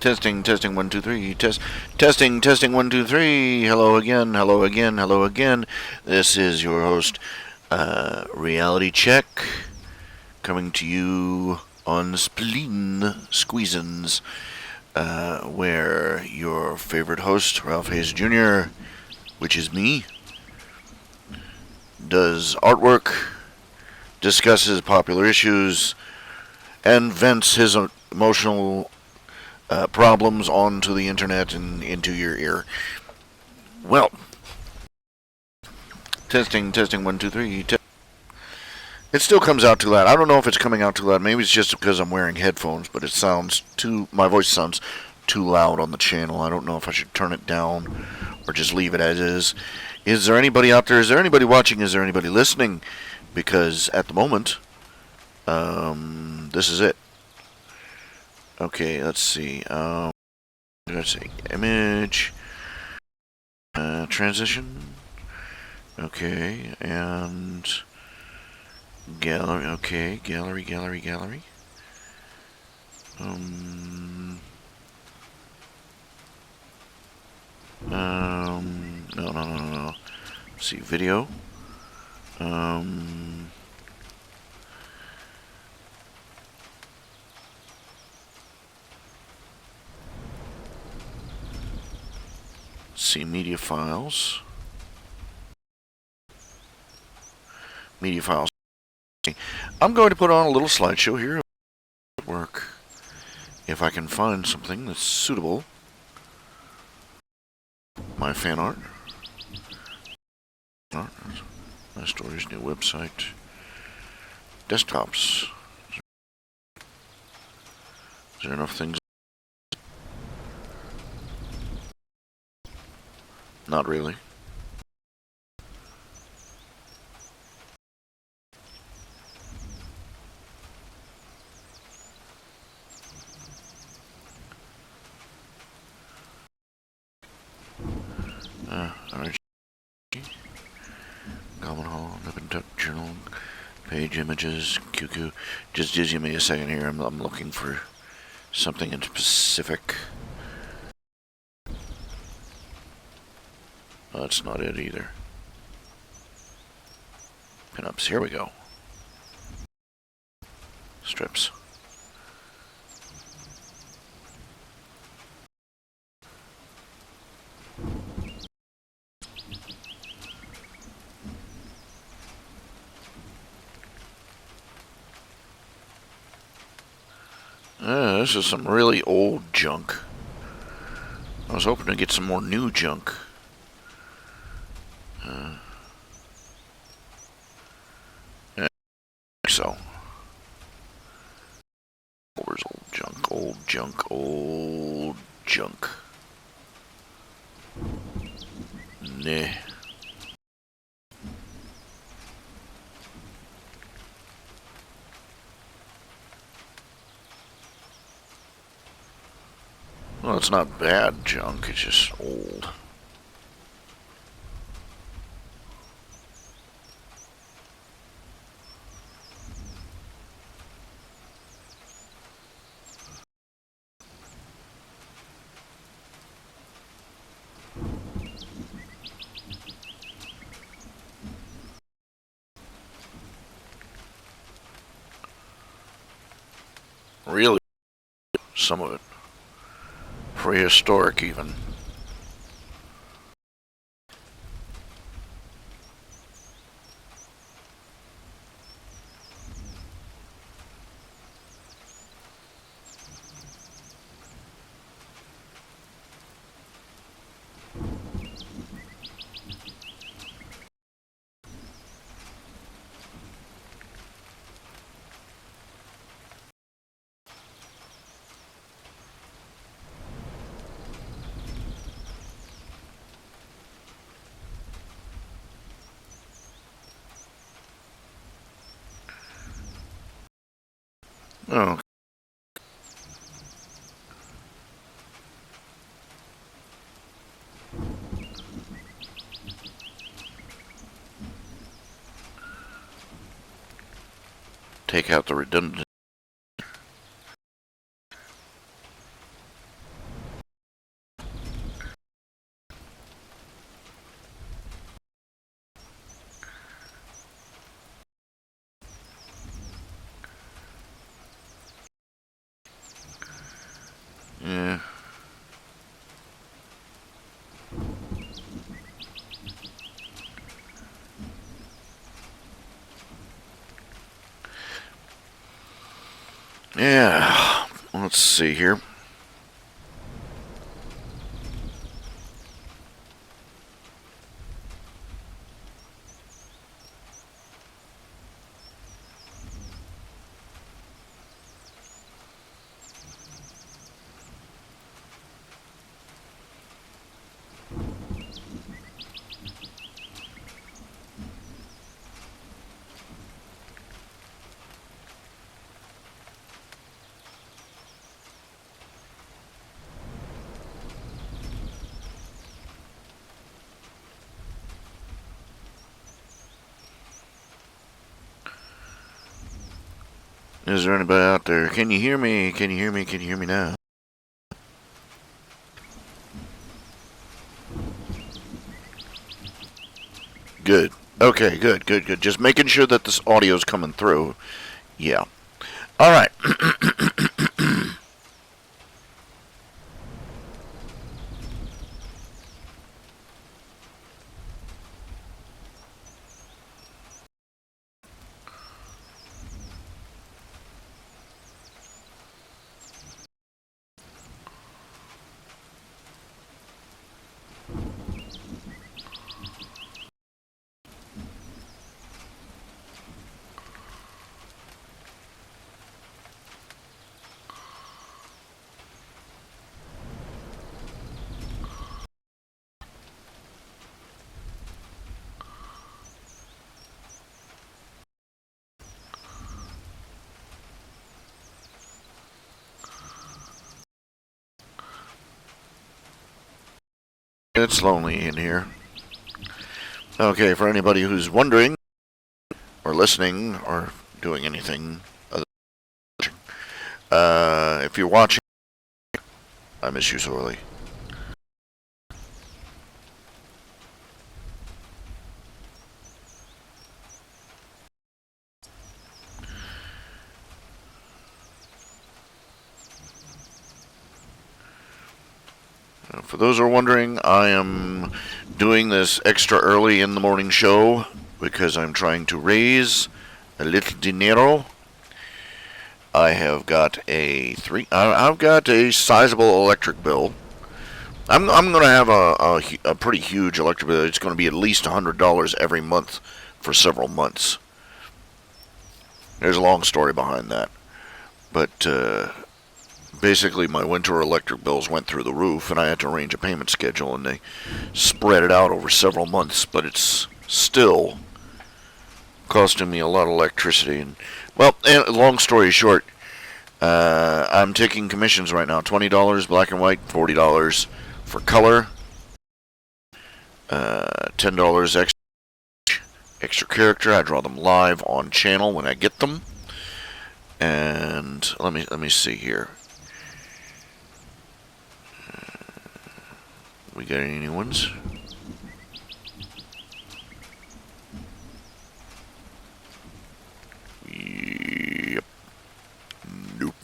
Testing, 1, 2, 3. Testing, 1, 2, 3. Hello again, hello again, hello again. This is your host, Reality Check, coming to you on Spleen Squeezins, where your favorite host, Ralph Hayes Jr., which is me, does artwork, discusses popular issues, and vents his emotional problems onto the internet and into your ear. Well, testing, 1, 2, 3. It still comes out too loud. I don't know if it's coming out too loud. Maybe it's just because I'm wearing headphones, but my voice sounds too loud on the channel. I don't know if I should turn it down or just leave it as is. Is there anybody out there? Is there anybody watching? Is there anybody listening? Because at the moment, this is it. Okay, let's see. Image, transition. Okay, and gallery. Okay, gallery. No. Let's see, video. See, media files. I'm going to put on a little slideshow here at work. If I can find something that's suitable. My fan art. My story's new website. Desktops. Is there enough things? Not really. Alright. Common Hall, Nippon Tuck Journal, page images, QQ. Just give me a second here. I'm looking for something in specific. That's not it either. Pinups. Here we go. Strips. This is some really old junk. I was hoping to get some more new junk. Yeah, so. Where's old junk. Nah. Well, it's not bad junk, it's just old. Really, some of it. Prehistoric even. Oh. Take out the redundant. Yeah. Yeah. Let's see here. Is there anybody out there? Can you hear me? Can you hear me? Can you hear me now? Good. Okay, good, good, good. Just making sure that this audio's coming through. Yeah. All right. It's lonely in here. Okay, for anybody who's wondering or listening or doing anything other if you're watching, I miss you sorely. For those who are wondering, I am doing this extra early in the morning show because I'm trying to raise a little dinero. I have got I've got a sizable electric bill. I'm going to have a pretty huge electric bill. It's going to be at least $100 every month for several months. There's a long story behind that, but basically my winter electric bills went through the roof, and I had to arrange a payment schedule, and they spread it out over several months. But it's still costing me a lot of electricity. And well, long story short, I'm taking commissions right now. $20 black and white, $40 for color, $10 extra character. I draw them live on channel when I get them. And let me see here. We got any new ones? Yep. Nope.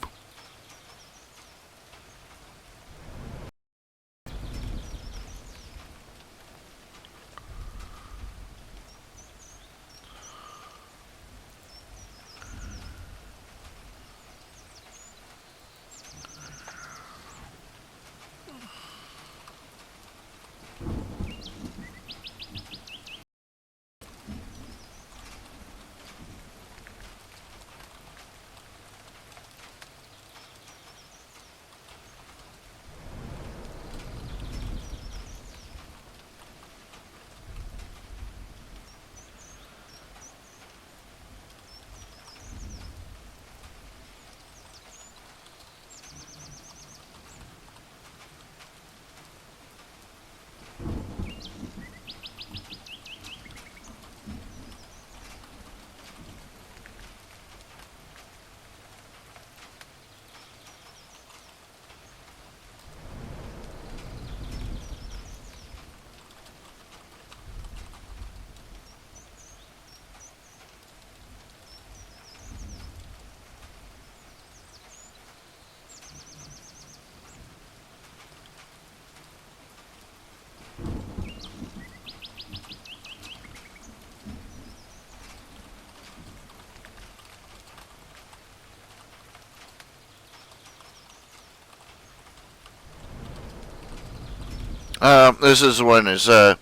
This is one is the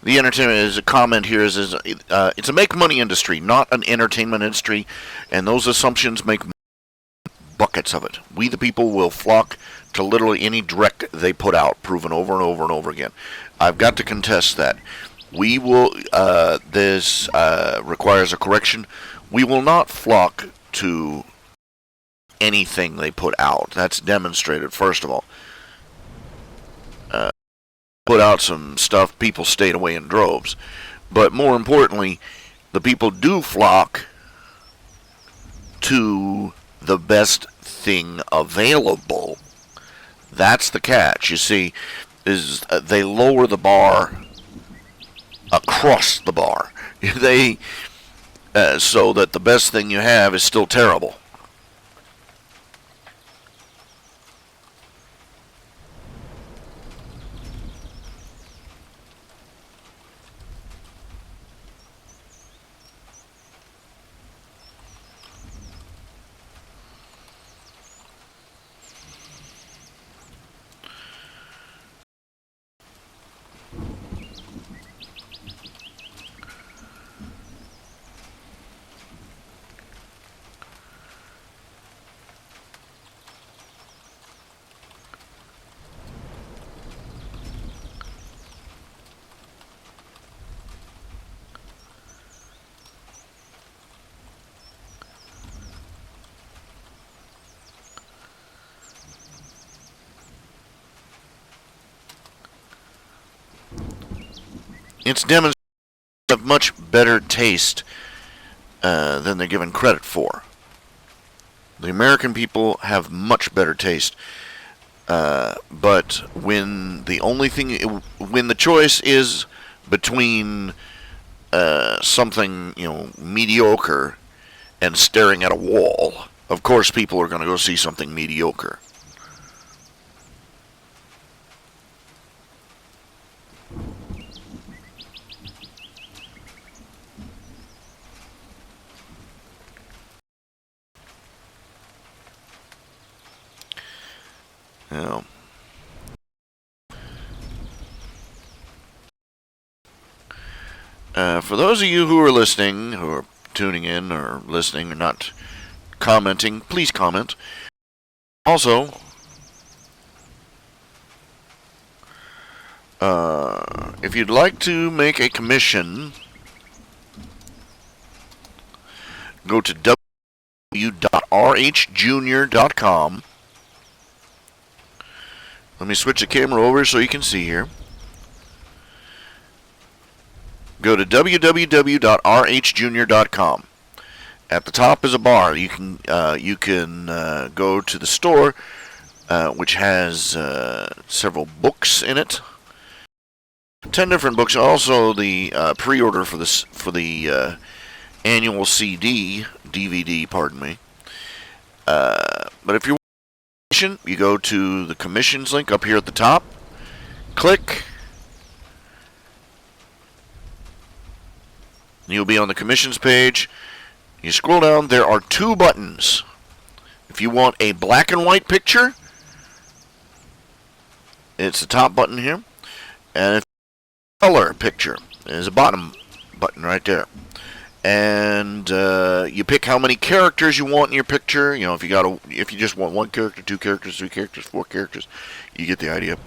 entertainment is a comment here is it's a make money industry, not an entertainment industry, and those assumptions make buckets of it. We the people will flock to literally any direct they put out, proven over and over and over again. I've got to contest that. We will. This requires a correction. We will not flock to anything they put out. That's demonstrated, first of all. Put out some stuff, people stayed away in droves. But more importantly, the people do flock to the best thing available. That's the catch. You see, is they lower the bar across the bar. They so that the best thing you have is still terrible. It's demonstrated of much better taste than they're given credit for. The American people have much better taste, but when the choice is between something mediocre and staring at a wall, of course people are going to go see something mediocre. Now, for those of you who are listening, who are tuning in or listening or not commenting, please comment. Also, if you'd like to make a commission, go to www.rhjunior.com. Let me switch the camera over so you can see here. Go to www.rhjunior.com. At the top is a bar. You can go to the store, which has several books in it. 10 different books. Also, the pre-order for the annual DVD. Pardon me. But if you're you go to the commissions link up here at the top. Click. You'll be on the commissions page. You scroll down. There are two buttons. If you want a black and white picture, it's the top button here. And if color picture is a bottom button right there. And you pick how many characters you want in your picture. If you just want one character, two characters, three characters, four characters, you get the idea.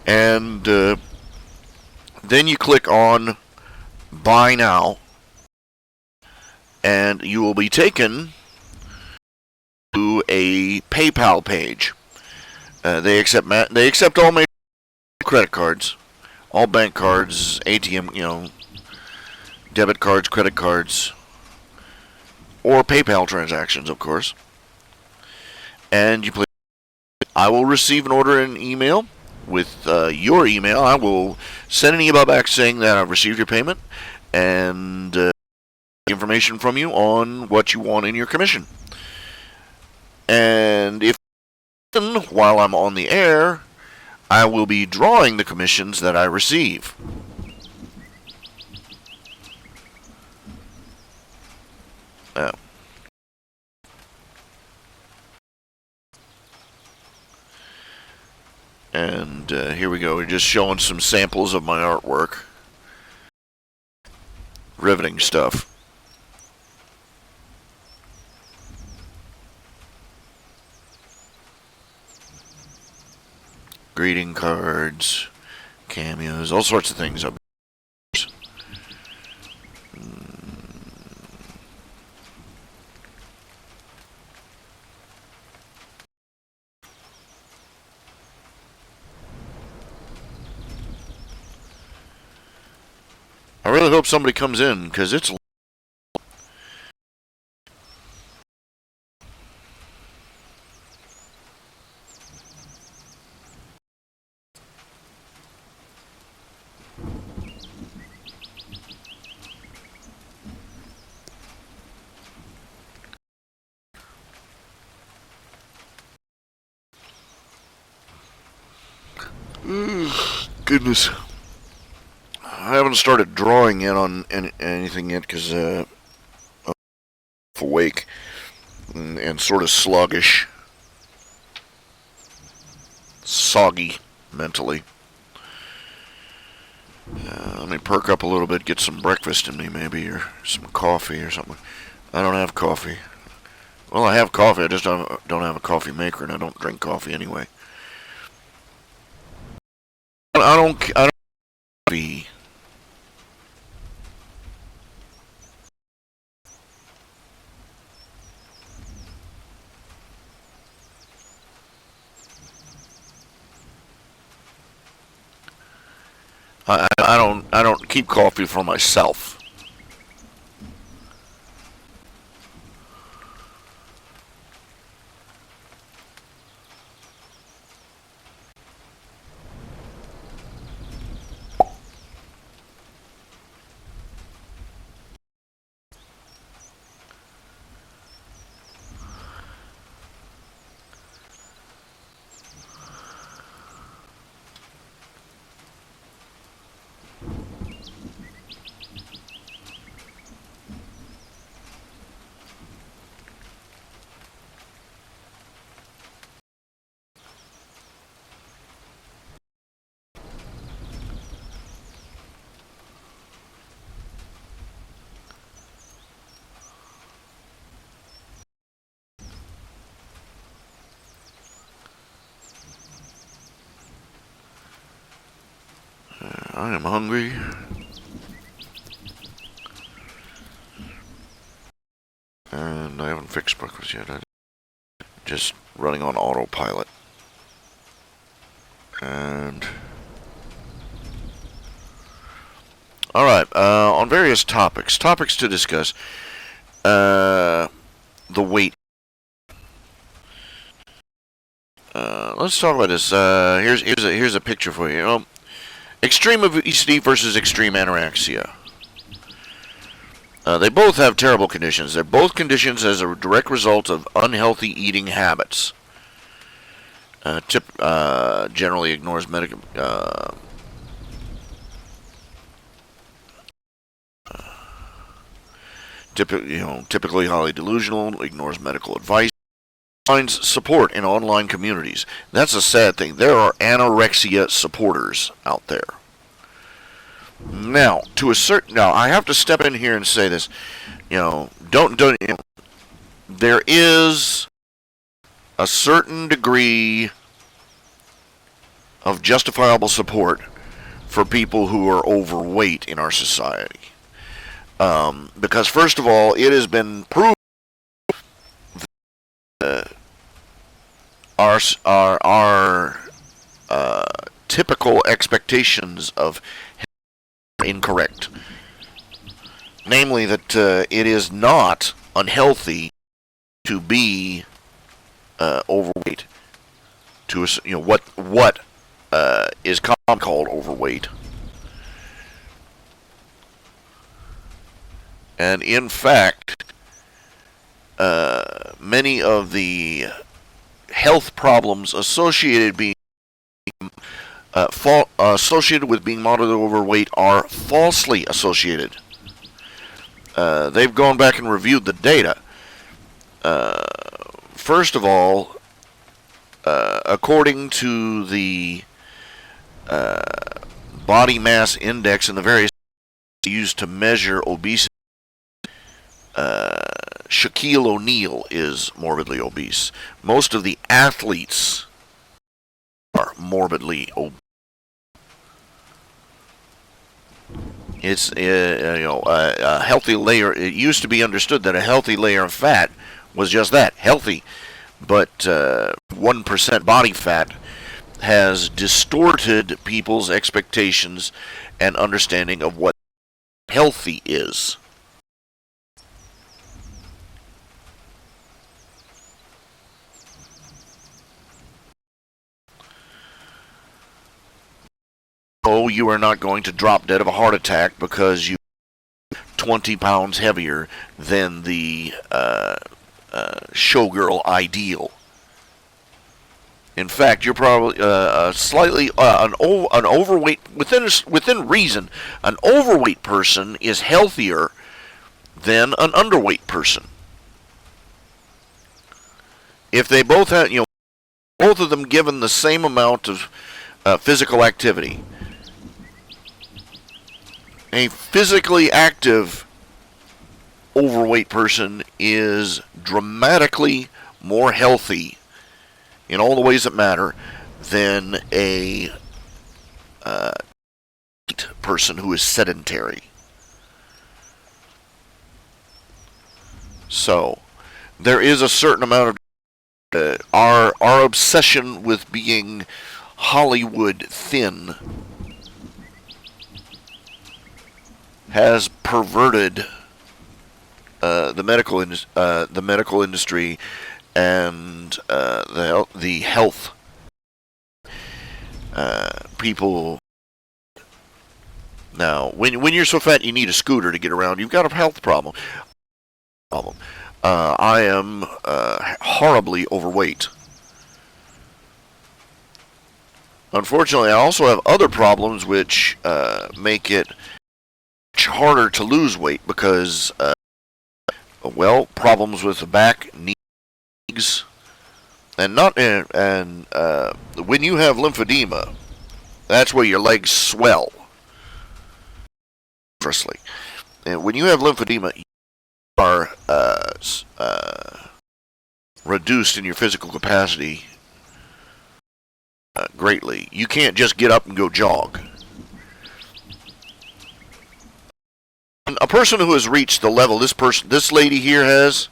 And then you click on Buy Now, and you will be taken to a PayPal page. They accept all major credit cards, all bank cards, ATM, debit cards, credit cards, or PayPal transactions, of course. And you I will receive an order in email with your email. I will send an email back saying that I've received your payment and information from you on what you want in your commission. And if while I'm on the air, I will be drawing the commissions that I receive. And here we go. We're just showing some samples of my artwork. Riveting stuff. Greeting cards, cameos, all sorts of things. I really hope somebody comes in, because it's goodness. I haven't started drawing yet on anything yet because I'm awake and sort of sluggish, soggy mentally. Let me perk up a little bit, get some breakfast in me maybe, or some coffee or something. I don't have coffee. Well, I have coffee, I just don't have a coffee maker, and I don't drink coffee anyway. I don't be. I don't keep coffee for myself. I am hungry. And I haven't fixed breakfast yet. I'm just running on autopilot. And alright, on various topics to discuss. The weight. Let's talk about this. Here's a picture for you. Extreme obesity versus extreme anorexia. They both have terrible conditions. They're both conditions as a direct result of unhealthy eating habits. Generally ignores medical. Typically highly delusional, ignores medical advice, finds support in online communities. That's a sad thing. There are anorexia supporters out there. Now, I have to step in here and say this. There is a certain degree of justifiable support for people who are overweight in our society. Because first of all, it has been proven that our typical expectations of health are incorrect. Namely, that it is not unhealthy to be overweight. To what is commonly called overweight. And in fact, many of the health problems associated with being moderately overweight are falsely associated. They've gone back and reviewed the data. First of all, according to the body mass index and the various used to measure obesity. Shaquille O'Neal is morbidly obese. Most of the athletes are morbidly obese. It's a healthy layer. It used to be understood that a healthy layer of fat was just that, healthy. But 1% body fat has distorted people's expectations and understanding of what healthy is. Oh, you are not going to drop dead of a heart attack because you're 20 pounds heavier than the showgirl ideal. In fact, you're probably slightly an overweight within reason. An overweight person is healthier than an underweight person. If they both had, both of them given the same amount of physical activity, a physically active overweight person is dramatically more healthy in all the ways that matter than a person who is sedentary. So there is a certain amount of our obsession with being Hollywood thin has perverted the medical industry and the health people. Now, when you're so fat you need a scooter to get around, you've got a health problem. I am horribly overweight. Unfortunately, I also have other problems which make it harder to lose weight because, problems with the back, knees, and when you have lymphedema, that's where your legs swell. Firstly, and when you have lymphedema, you are reduced in your physical capacity greatly. You can't just get up and go jog. A person who has reached the level this lady here has,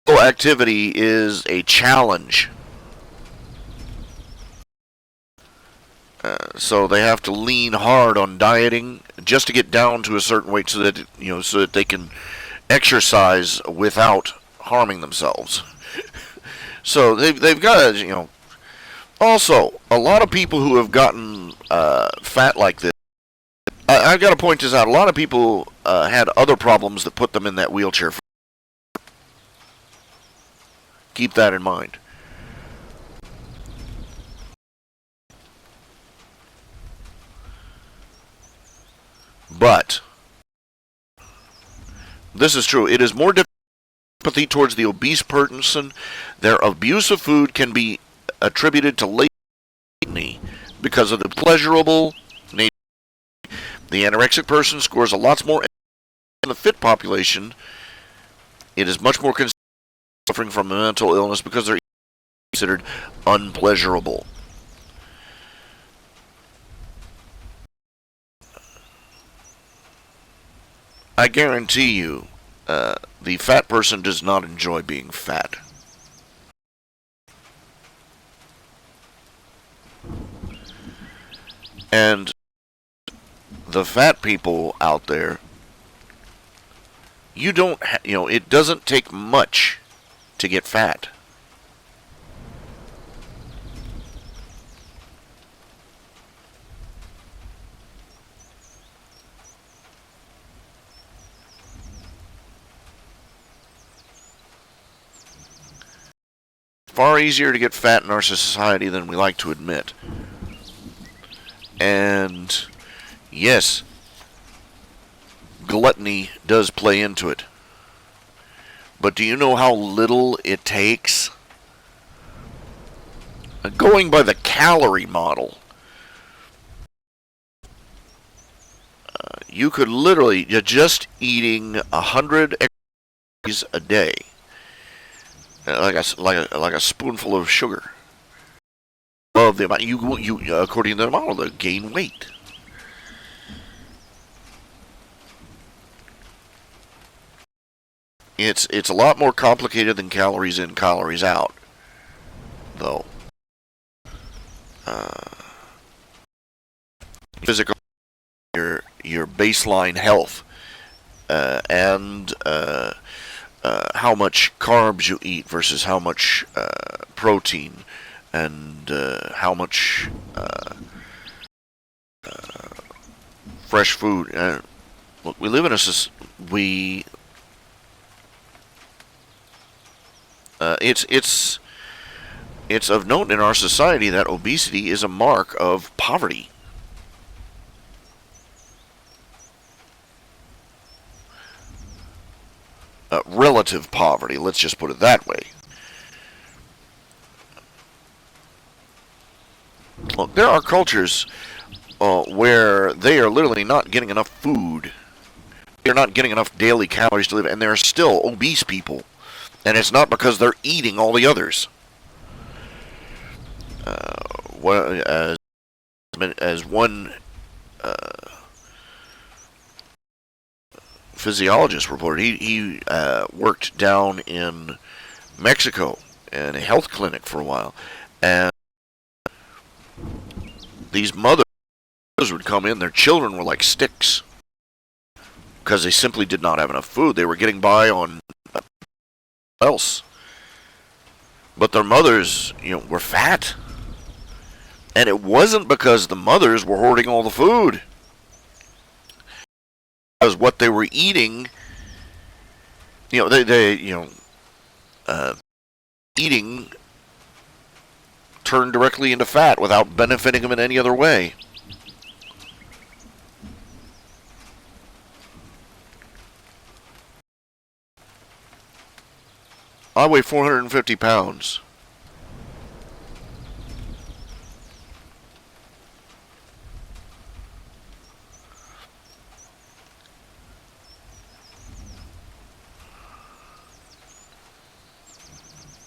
activity is a challenge. So they have to lean hard on dieting just to get down to a certain weight, so that they can exercise without harming themselves. So they've got to, Also, a lot of people who have gotten fat like this, I've got to point this out. A lot of people had other problems that put them in that wheelchair. Keep that in mind. But this is true. It is more difficult towards the obese person. Their abuse of food can be attributed to latency because of the pleasurable nature. The anorexic person scores a lot more in the fit population. It is much more suffering from a mental illness because they're considered unpleasurable. I guarantee you, the fat person does not enjoy being fat. And the fat people out there, it doesn't take much to get fat. Far easier to get fat in our society than we like to admit. And yes, gluttony does play into it. But do you know how little it takes Going by the calorie model, you could literally, you're just eating 100 calories a day, like a spoonful of sugar. Above the amount you according to the model, to gain weight. It's a lot more complicated than calories in, calories out, though. Physical, your baseline health, and how much carbs you eat versus how much protein, and how much fresh food. Look, we live in we. It's of note in our society that obesity is a mark of poverty. Relative poverty, let's just put it that way. Look, there are cultures where they are literally not getting enough food. They're not getting enough daily calories to live, and there are still obese people. And it's not because they're eating all the others. As one physiologist reported, he worked down in Mexico in a health clinic for a while, and these mothers would come in, their children were like sticks because they simply did not have enough food. They were getting by on else, but their mothers, were fat, and it wasn't because the mothers were hoarding all the food. Because what they were eating, eating turned directly into fat without benefiting them in any other way. I weigh 450 pounds.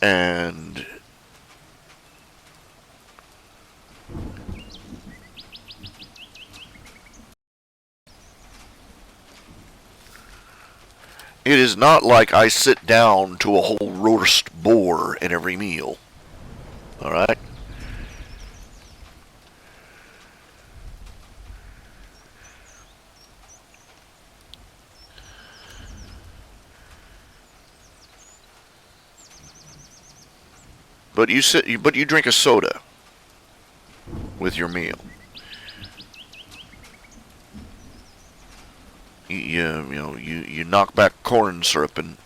And it is not like I sit down to a whole roast boar in every meal. All right? But you drink a soda with your meal. You knock back corn syrup and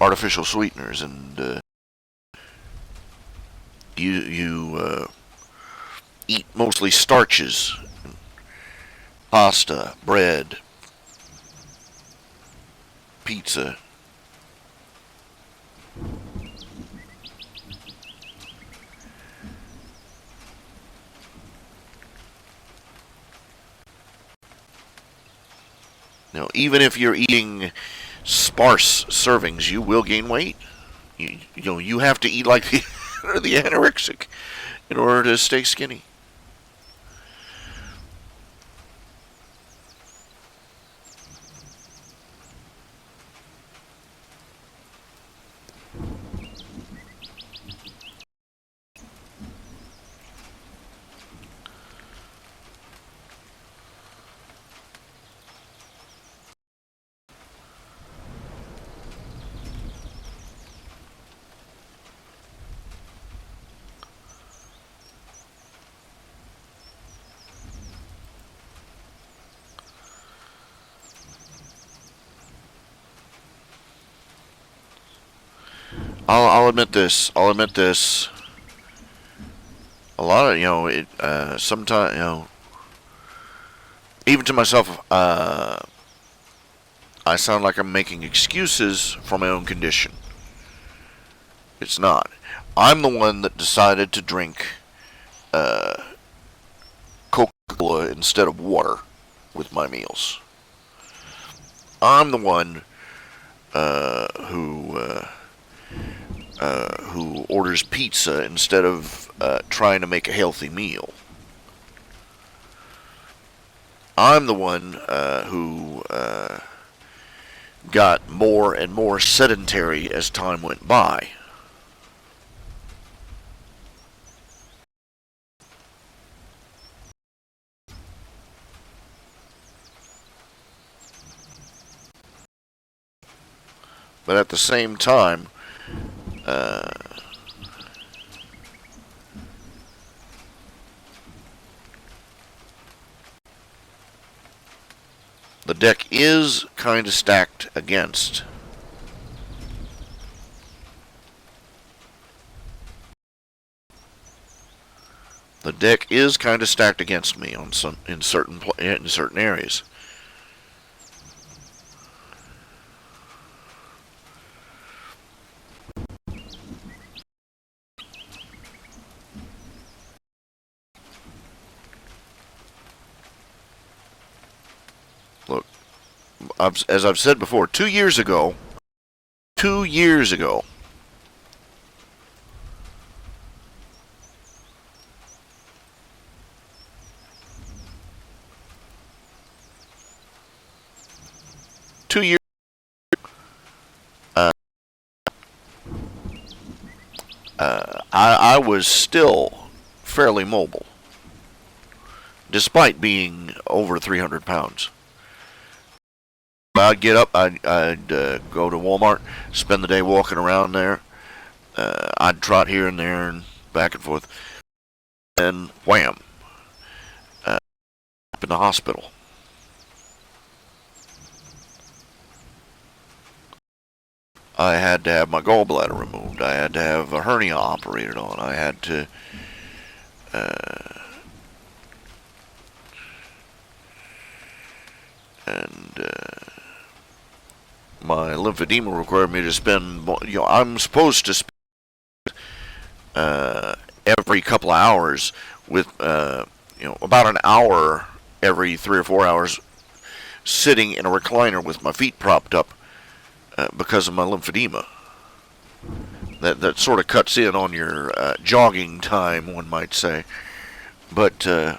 artificial sweeteners, and you eat mostly starches, pasta, bread, pizza. Even if you're eating sparse servings, you will gain weight. You have to eat like the anorexic in order to stay skinny. I'll admit this. A lot of sometimes even to myself, I sound like I'm making excuses for my own condition. It's not. I'm the one that decided to drink Coca-Cola instead of water with my meals. I'm the one who orders pizza instead of trying to make a healthy meal. I'm the one who got more and more sedentary as time went by. But at the same time, the deck is kind of stacked against. The deck is kind of stacked against me on some in certain areas. Look, as I've said before, 2 years ago, 2 years ago, uh, I was still fairly mobile, despite being over 300 pounds. I'd get up, I'd go to Walmart, spend the day walking around there. I'd trot here and there and back and forth, and wham, up in the hospital. I had to have my gallbladder removed. I had to have a hernia operated on. I had to and my lymphedema required me to spend. I'm supposed to spend every couple of hours with about an hour every 3 or 4 hours sitting in a recliner with my feet propped up because of my lymphedema. That sort of cuts in on your jogging time, one might say. But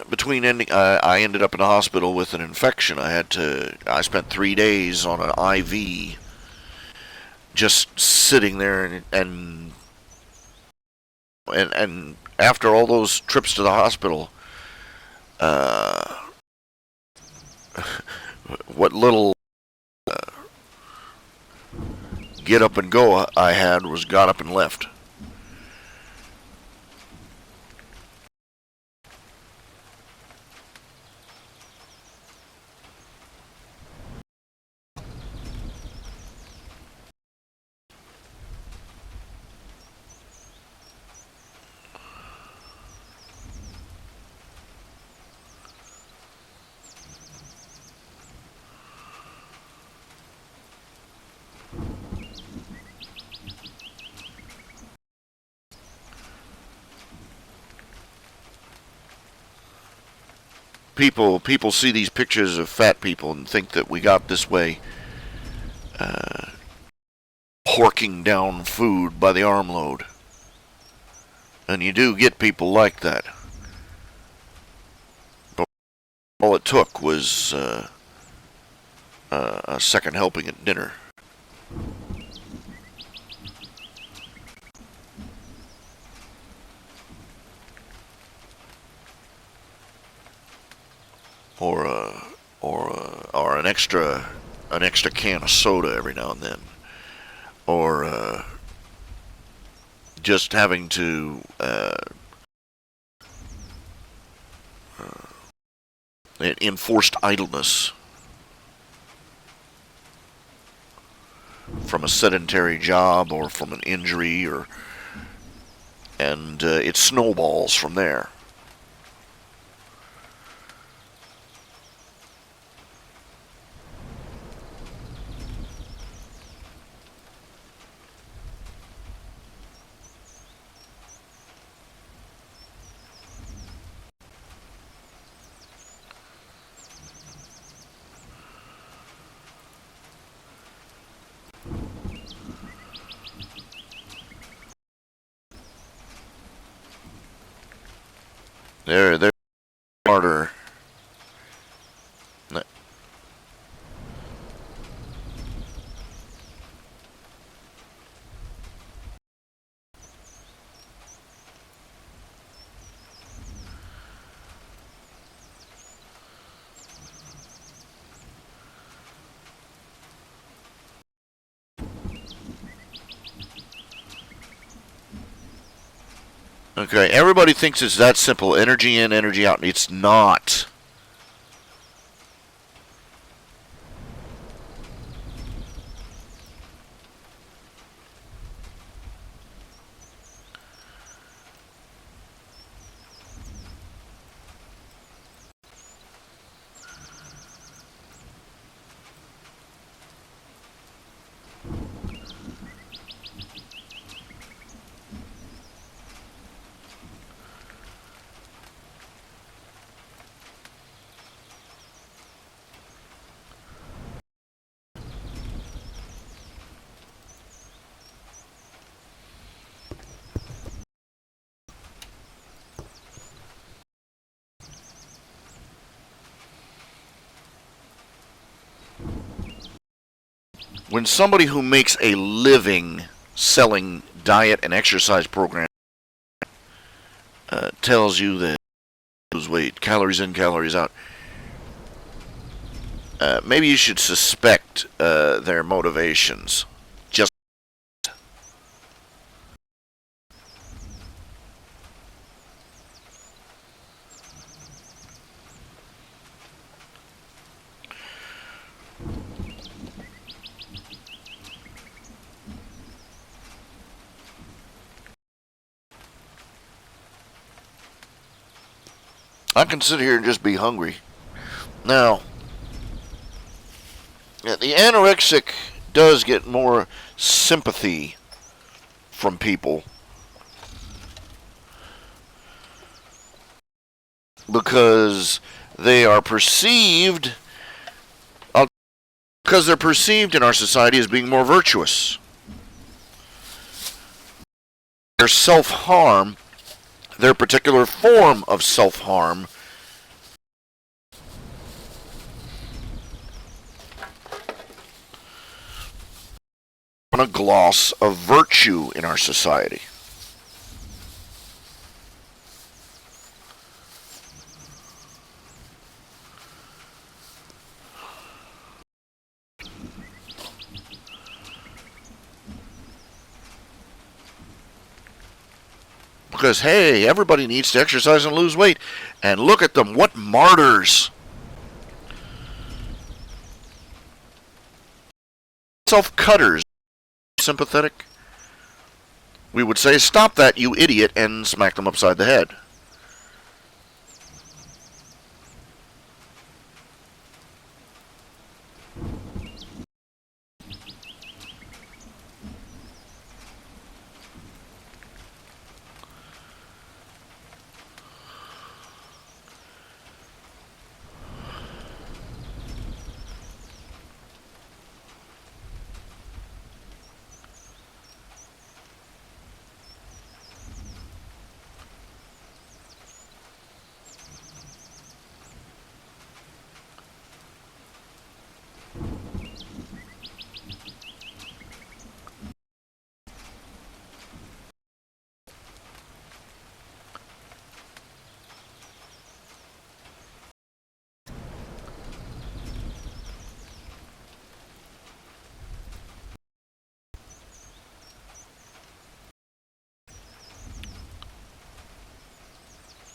between ending, I ended up in the hospital with an infection. I spent 3 days on an IV, just sitting there, and after all those trips to the hospital, what little get up and go I had was got up and left. People see these pictures of fat people and think that we got this way, horking down food by the armload. And you do get people like that. But all it took was a second helping at dinner. Or an extra can of soda every now and then, or just having to enforced idleness from a sedentary job or from an injury, and it snowballs from there. They're smarter. Okay, everybody thinks it's that simple. Energy in, energy out. It's not. When somebody who makes a living selling diet and exercise programs tells you that lose weight, calories in, calories out, maybe you should suspect their motivations. Just I can sit here and just be hungry. Now, the anorexic does get more sympathy from people because they are perceived because they're perceived in our society as being more virtuous. Their self-harm, their particular form of self-harm, on a gloss of virtue in our society. Because, hey, everybody needs to exercise and lose weight. And look at them, what martyrs. Self-cutters. Sympathetic. We would say, stop that, you idiot, and smack them upside the head.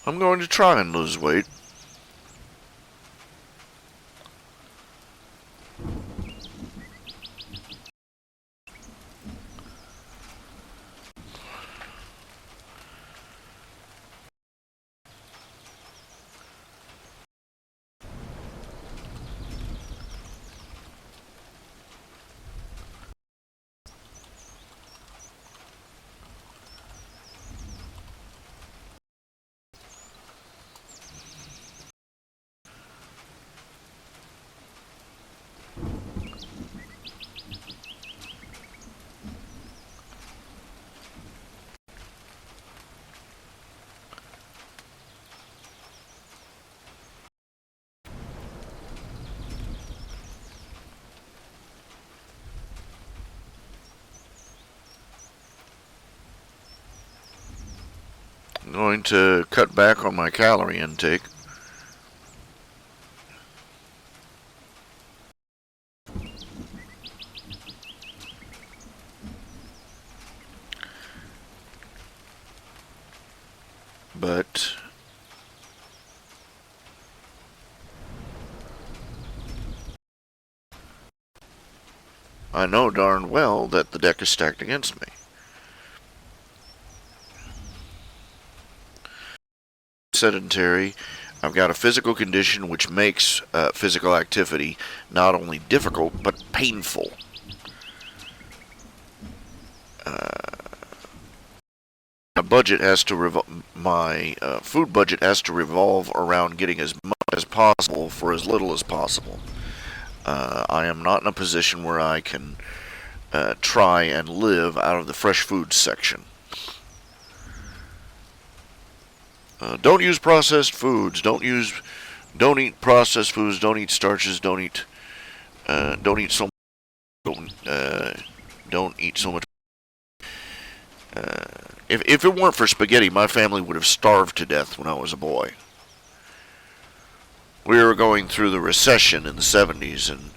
I'm going to try and lose weight. going to cut back on my calorie intake. But I know darn well that the deck is stacked against me. Sedentary. I've got a physical condition which makes physical activity not only difficult but painful. My food budget has to revolve around getting as much as possible for as little as possible. I am not in a position where I can try and live out of the fresh foods section. Don't use processed foods. Don't eat processed foods. Don't eat starches. Don't eat so don't eat so much. If it weren't for spaghetti, my family would have starved to death when I was a boy. We were going through the recession in the 70s, and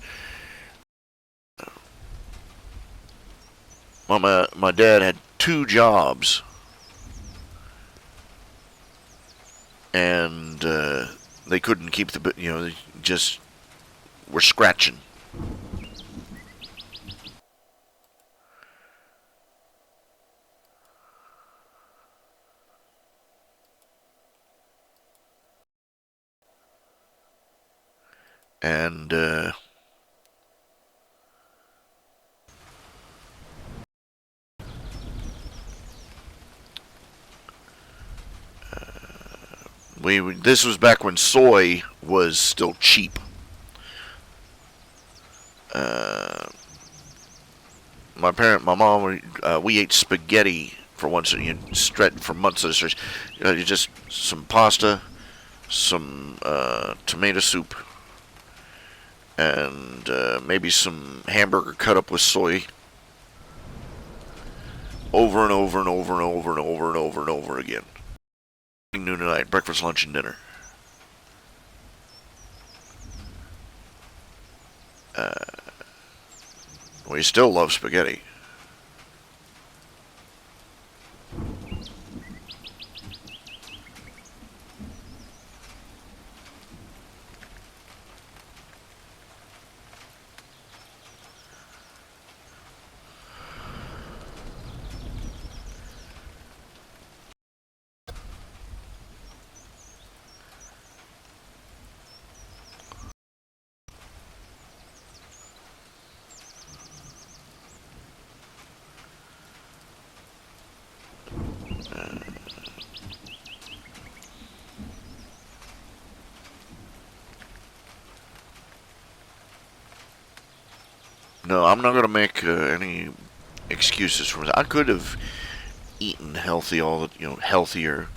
my dad had 2 jobs, and they couldn't keep they just were scratching. And this was back when soy was still cheap. My mom, we ate spaghetti for once, for months at a stretch. Just some pasta, some tomato soup, and maybe some hamburger cut up with soy. Over and over and over and over and over and over and over again. Noon and night, breakfast, lunch, and dinner. We still love spaghetti. No, I'm not going to make any excuses for that. I could have eaten healthy, healthier.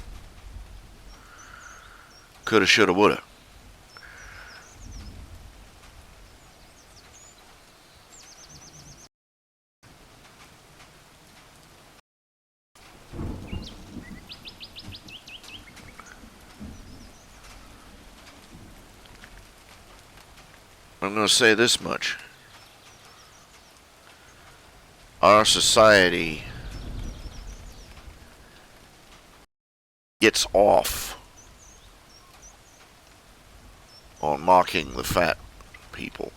Coulda, shoulda, woulda. I'm going to say this much. Our society gets off on mocking the fat people.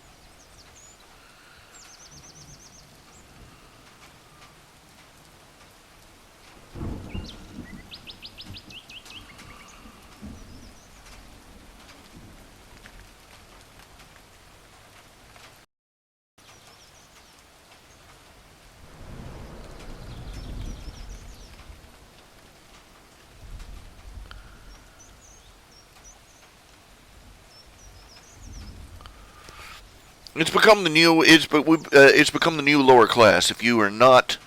It's become the new. It's become the new lower class. If you are not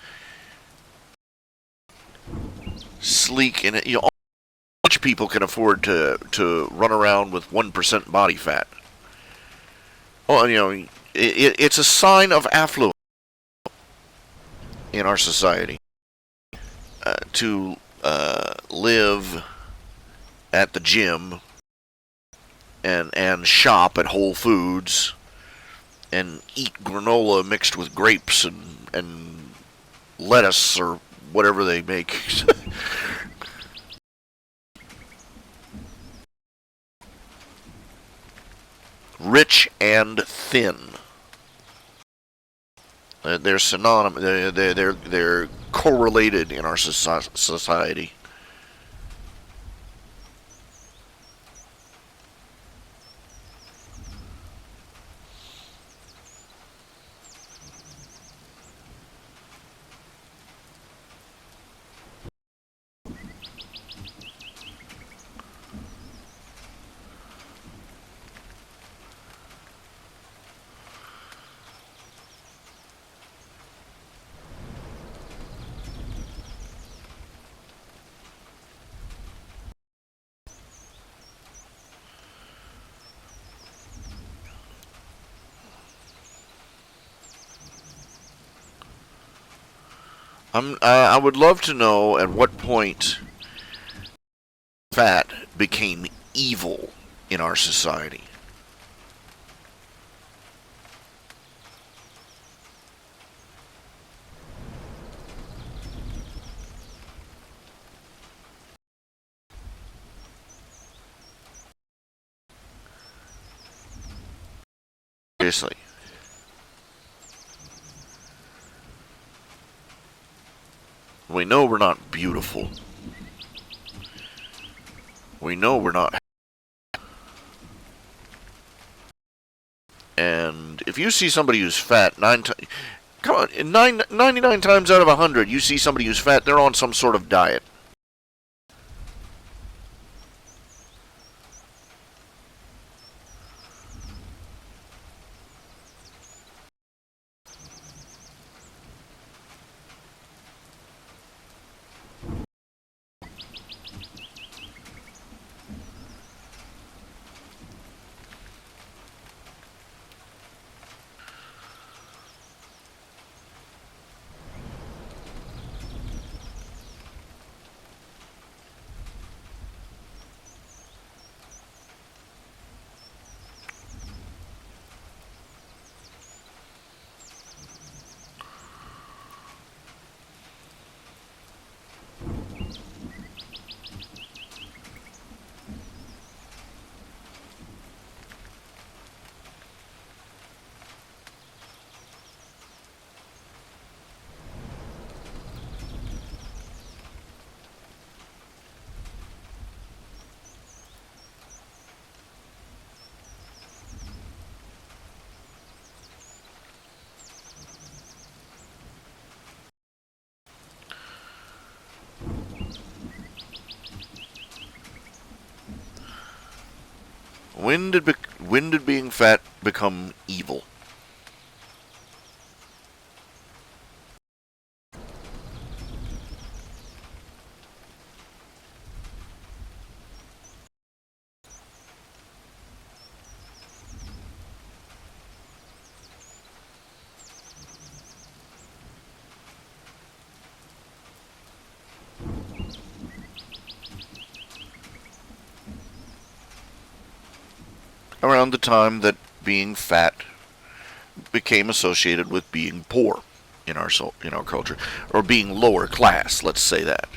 sleek and rich people can afford to run around with 1% body fat. Well, it's a sign of affluence in our society to live at the gym and shop at Whole Foods and eat granola mixed with grapes and lettuce or whatever they make. Rich and thin. They're synonymous. They're correlated in our society. I would love to know at what point fat became evil in our society. Seriously. We know we're not beautiful. We know we're not. And if you see somebody who's fat, come on, 99 times out of 100, you see somebody who's fat, they're on some sort of diet. When did being fat become evil? Around the time that being fat became associated with being poor in our culture, or being lower class. Let's say that.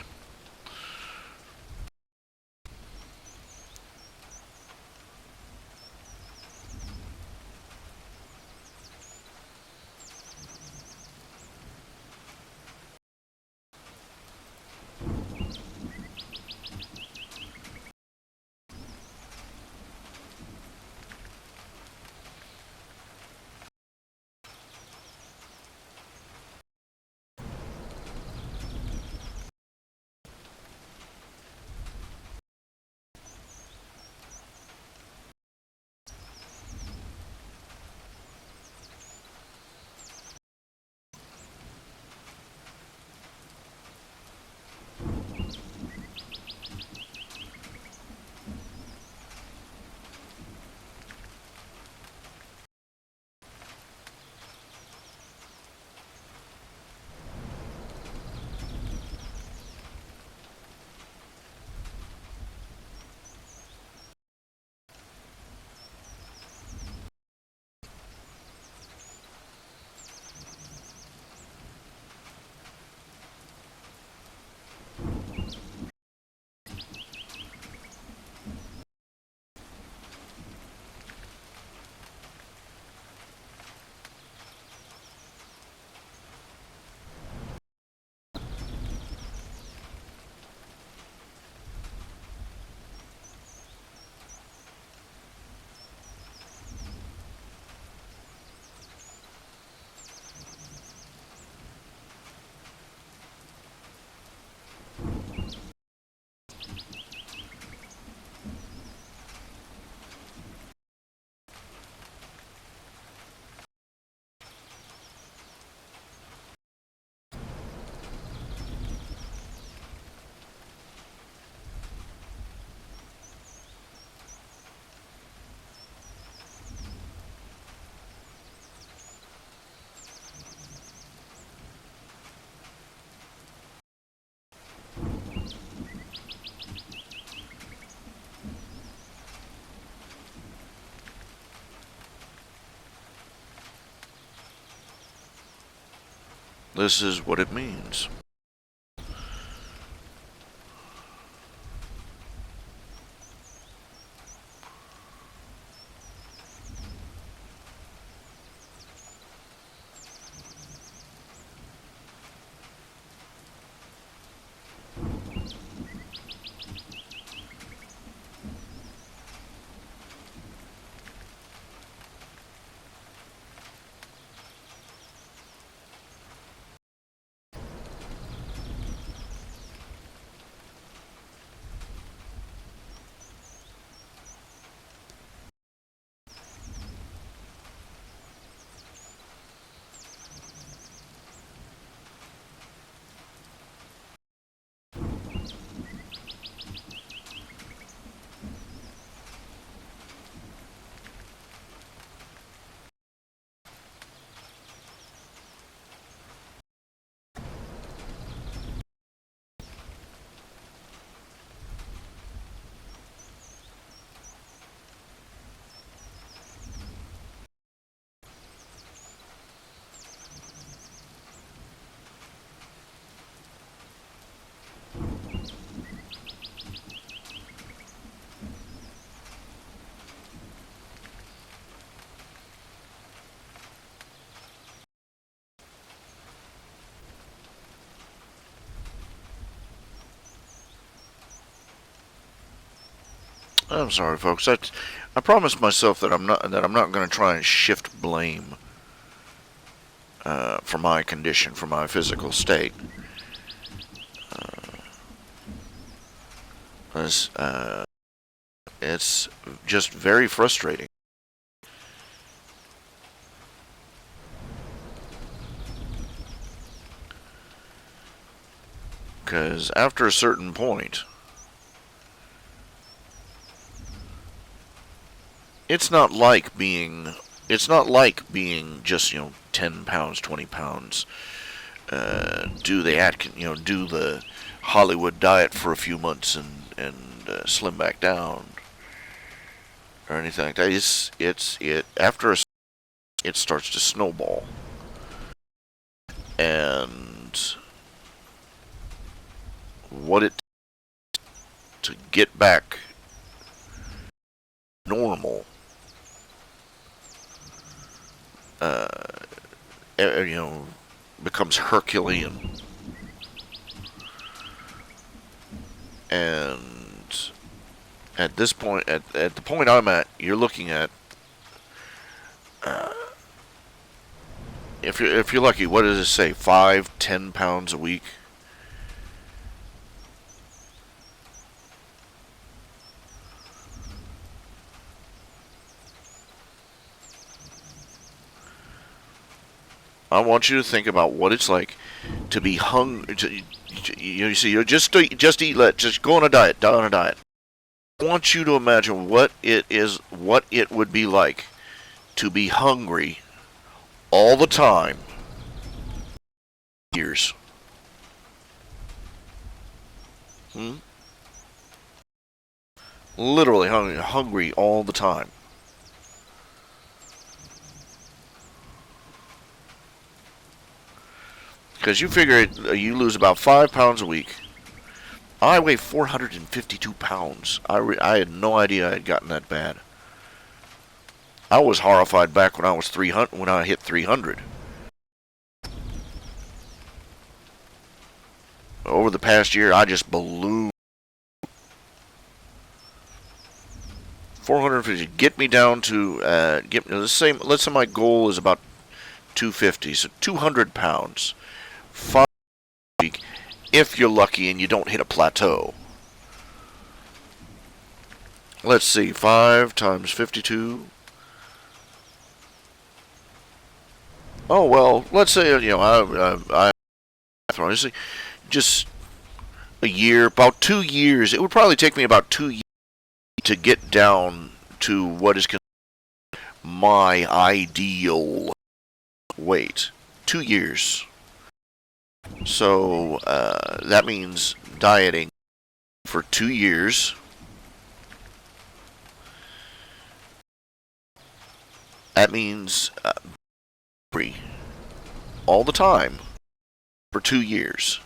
This is what it means. I'm sorry, folks. I promised myself that I'm not going to try and shift blame for my condition, for my physical state. It's just very frustrating. Because after a certain point, it's not like being just 10 pounds, 20 pounds. Do the Hollywood diet for a few months and slim back down or anything like that. It starts to snowball, and what it to get back normal, becomes Herculean. And at this point, at the point I'm at, you're looking at, if you're lucky, what does it say? 5-10 pounds a week. I want you to think about what it's like to be hungry. You see, you just eat, just go on a diet, I want you to imagine what it would be like to be hungry all the time. Years. Literally hungry all the time. Because you figure you lose about 5 pounds a week. I weigh 452 pounds. I had no idea I had gotten that bad. I was horrified back when I was 300, when I hit 300. Over the past year, I just ballooned. 450. Get me down to let's say my goal is about 250, so 200 pounds. 5 a week, if you're lucky and you don't hit a plateau. Let's see, 5 times 52. Oh well, let's say I just a year, about 2 years. It would probably take me about 2 years to get down to what is my ideal weight. 2 years. So that means dieting for 2 years. That means free all the time. for 2 years.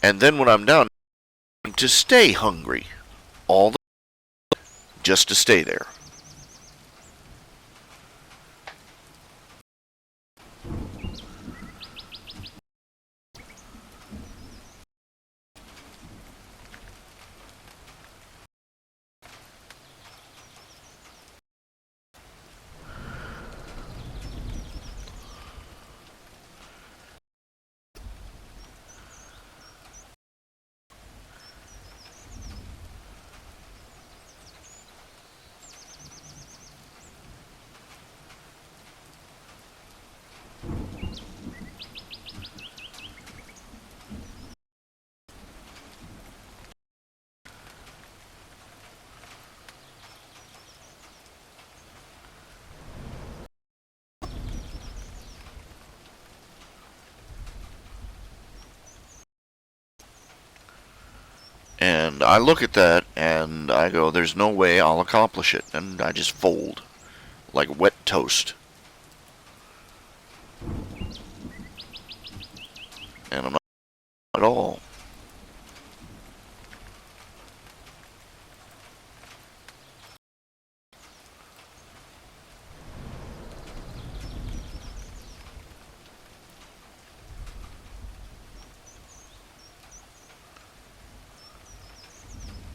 And then when I'm down, to stay hungry all the time, just to stay there. And I look at that and I go, there's no way I'll accomplish it. And I just fold like wet toast. And I'm not at all.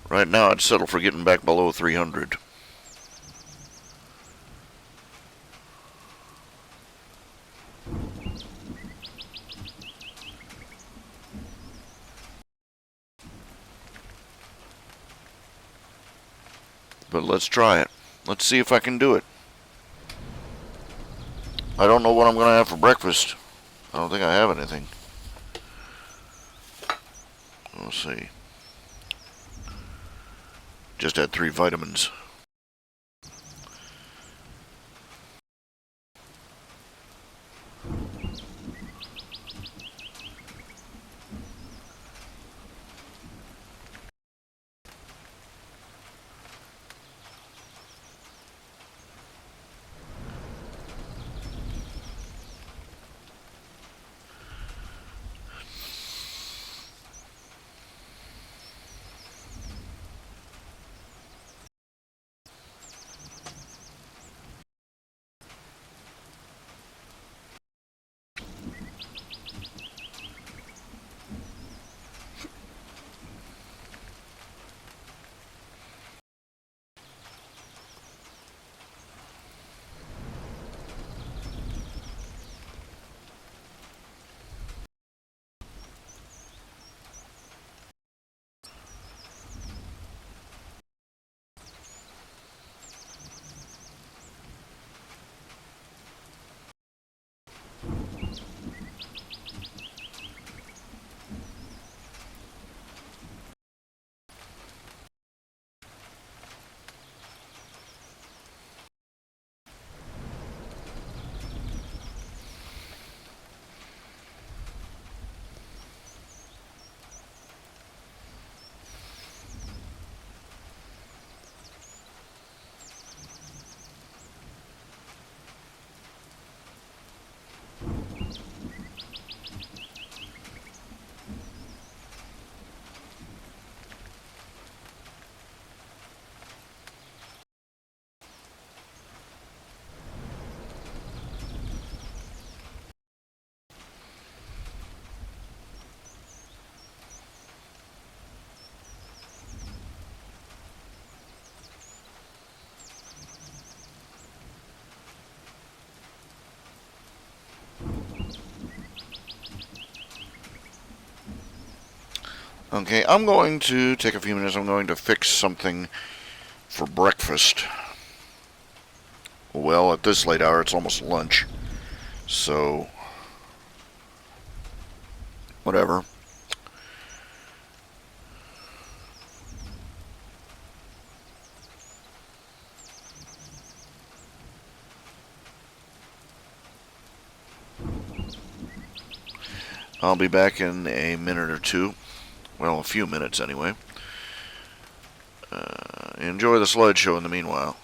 Right now, I'd settle for getting back below 300. But let's try it. Let's see if I can do it. I don't know what I'm going to have for breakfast. I don't think I have anything. We'll see. Just had 3 vitamins. Okay, I'm going to take a few minutes. I'm going to fix something for breakfast. Well, at this late hour, it's almost lunch. So, whatever. I'll be back in a minute or two. Well, a few minutes anyway. Enjoy the slideshow in the meanwhile.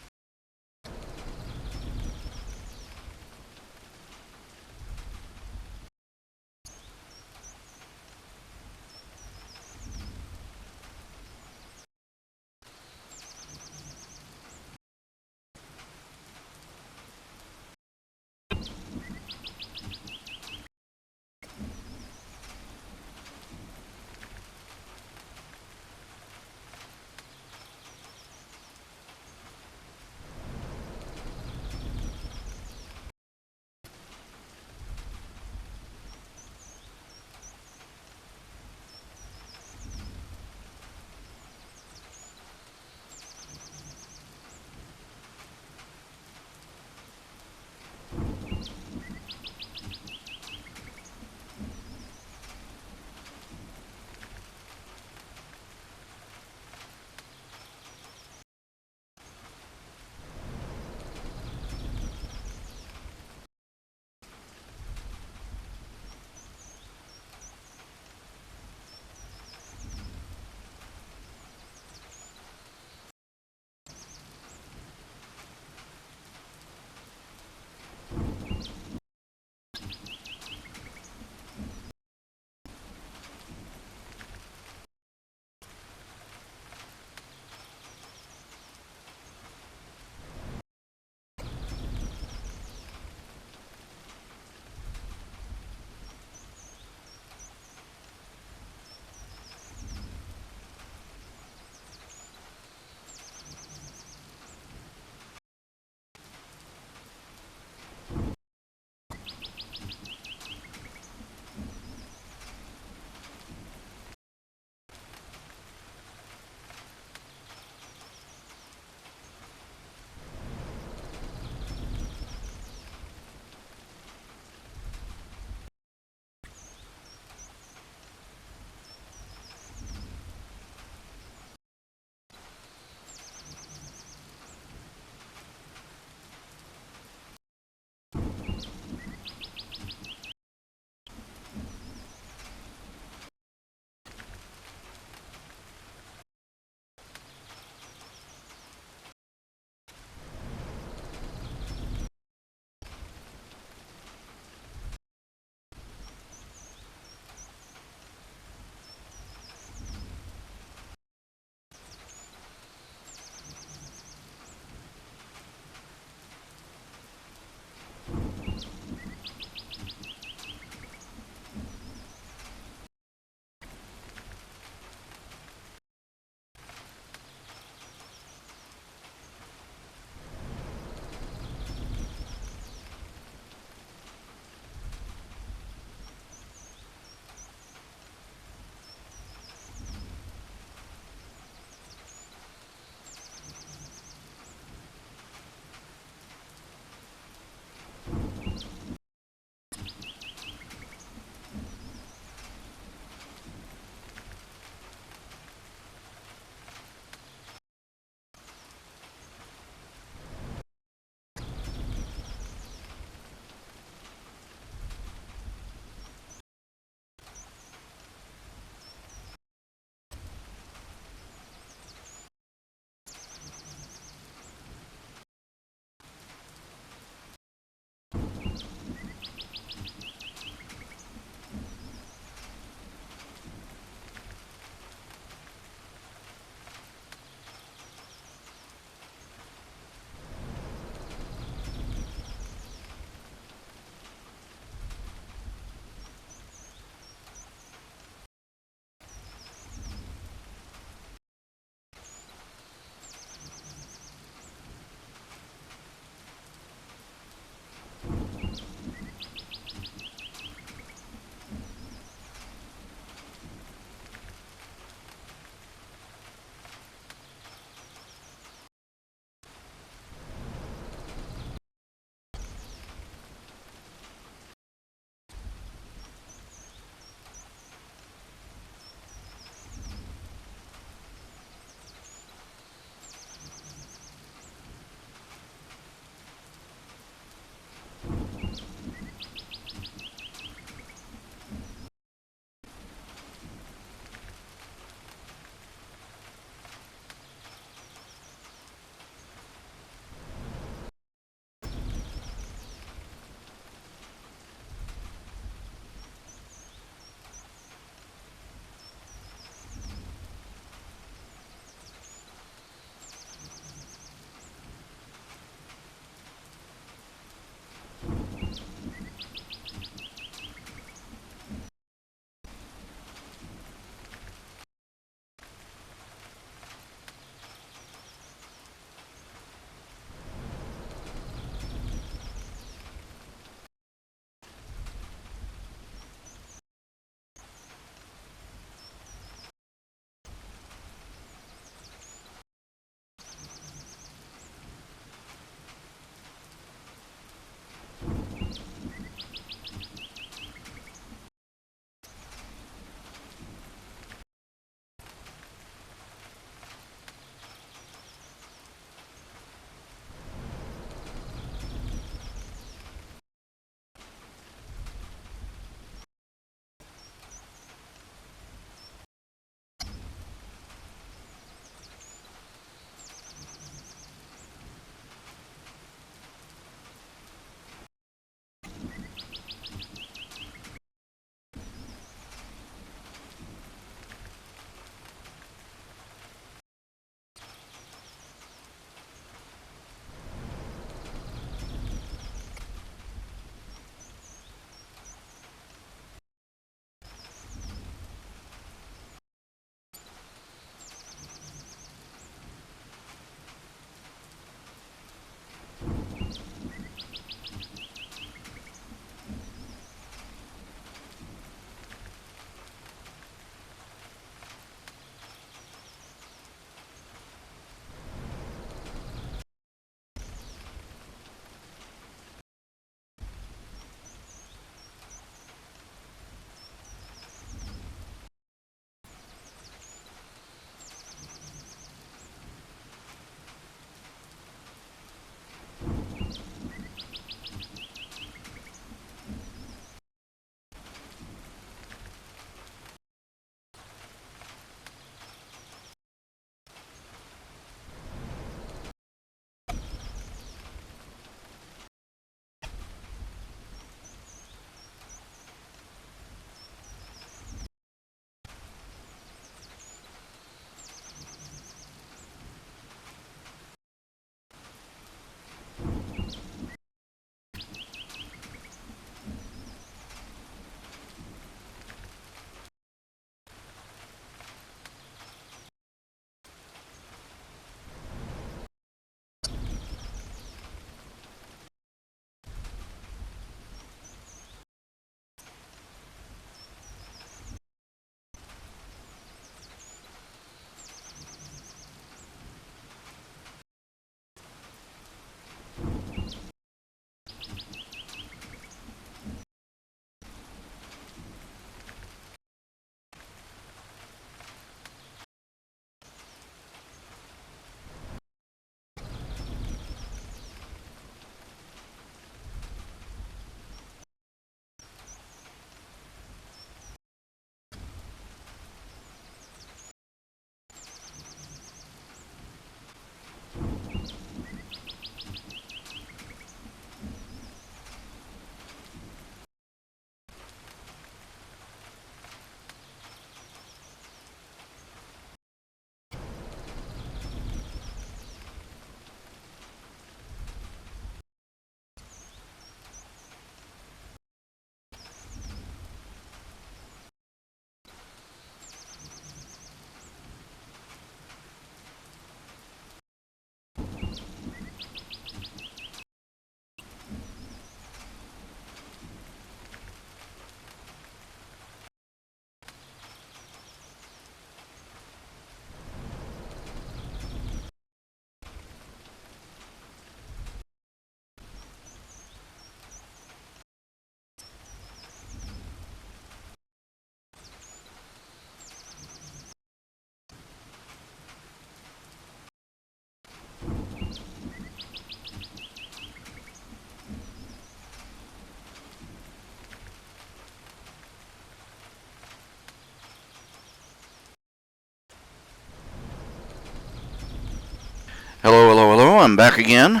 I'm back again.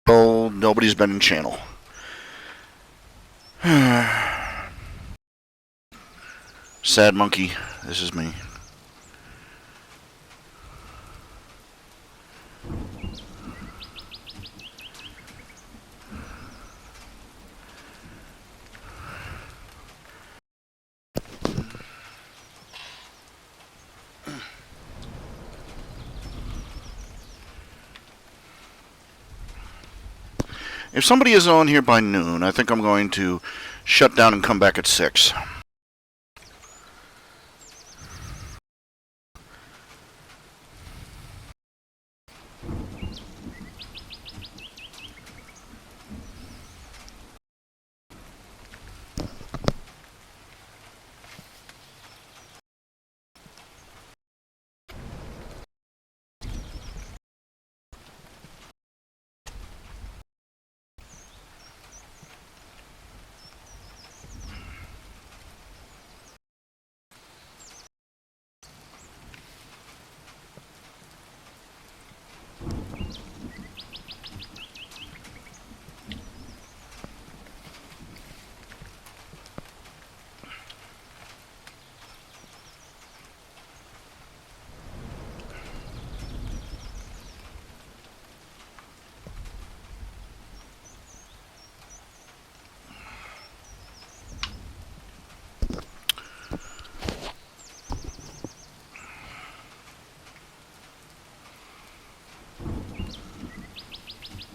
Well, nobody's been in channel. Sad monkey, this is me. If somebody isn't on here by noon, I think I'm going to shut down and come back at 6.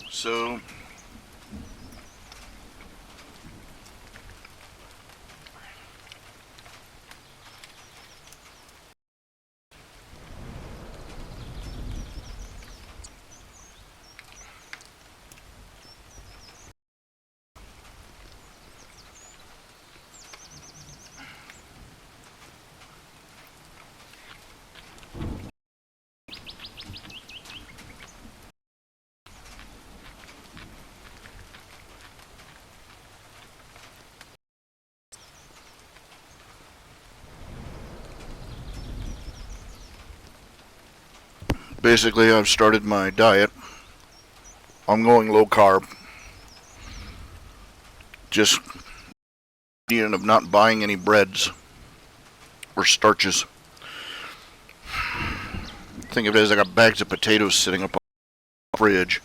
So, basically I've started my diet. I'm going low carb. Just end up not buying any breads or starches. Think of it as I got bags of potatoes sitting up on the fridge.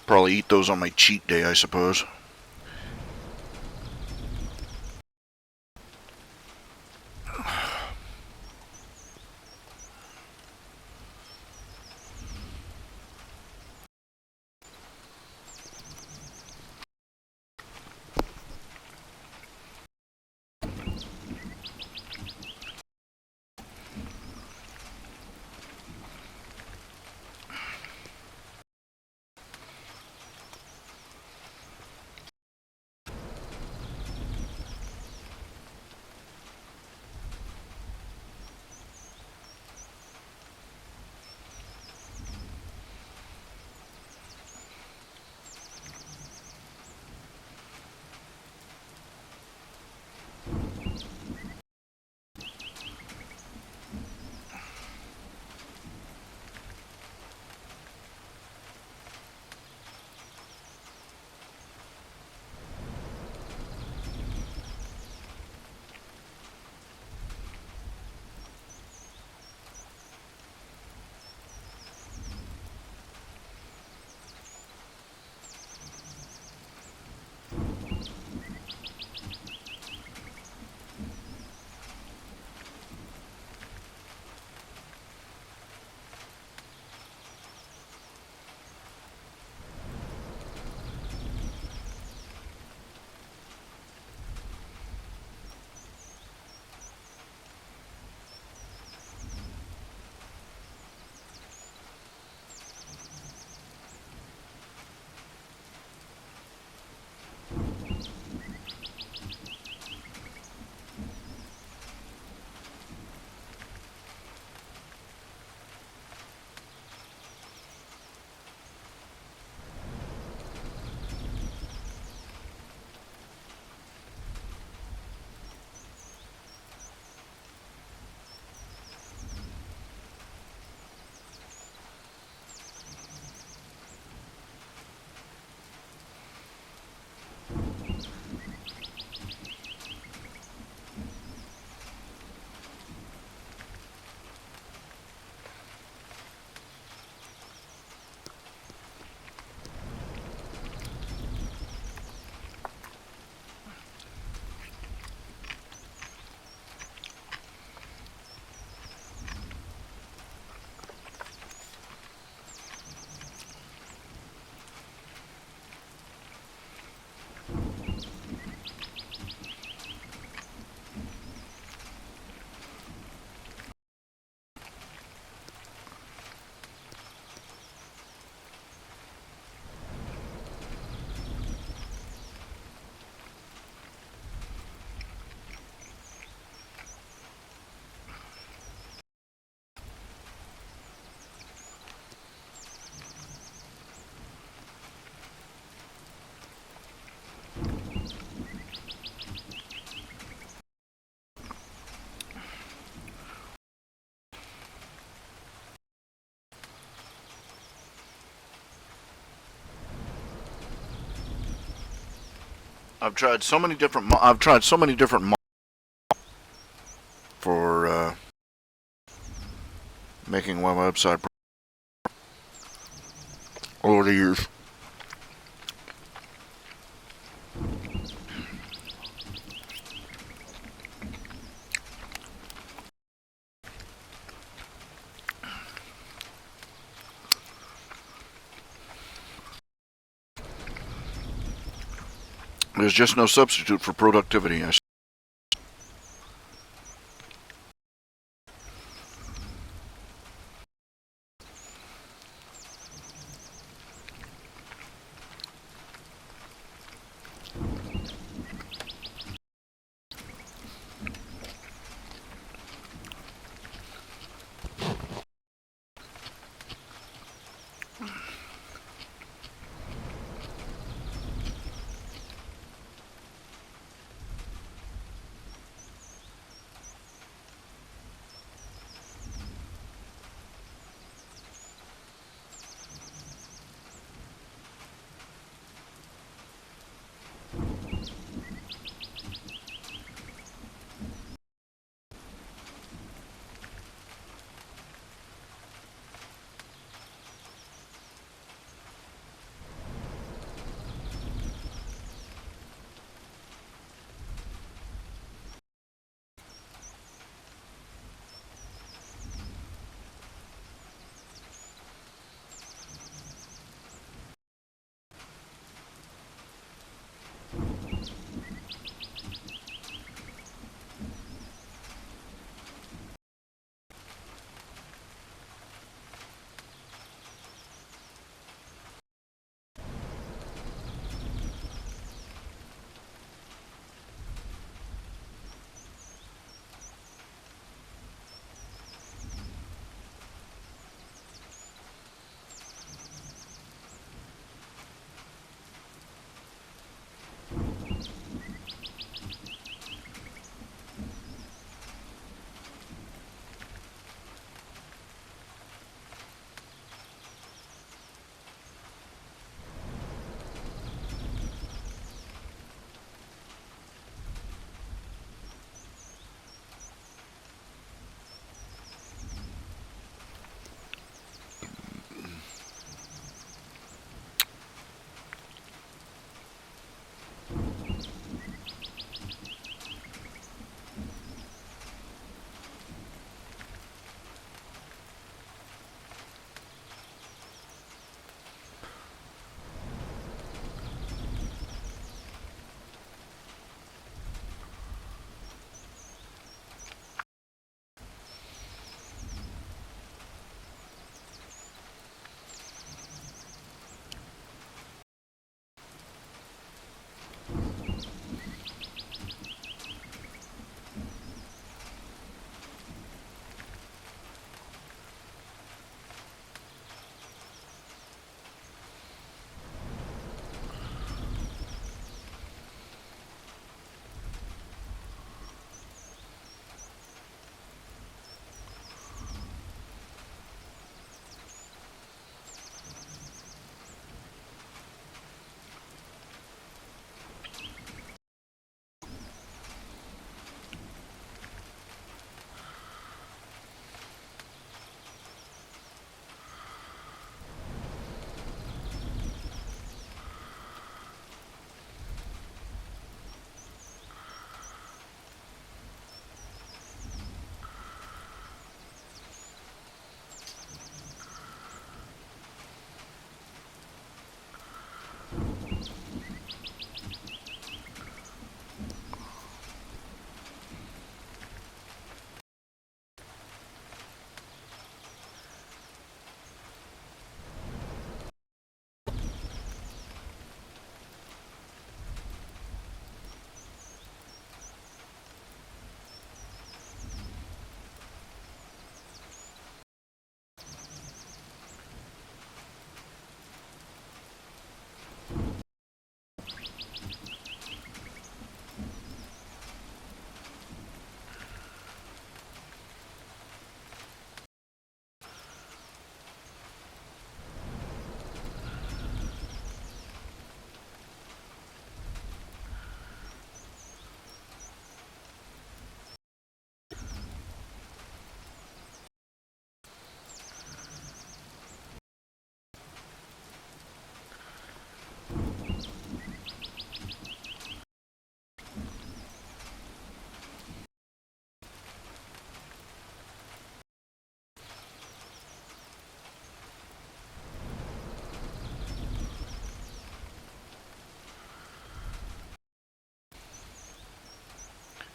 Probably eat those on my cheat day, I suppose. I've tried so many different. I've tried so many different for making my website over the years. There's just no substitute for productivity.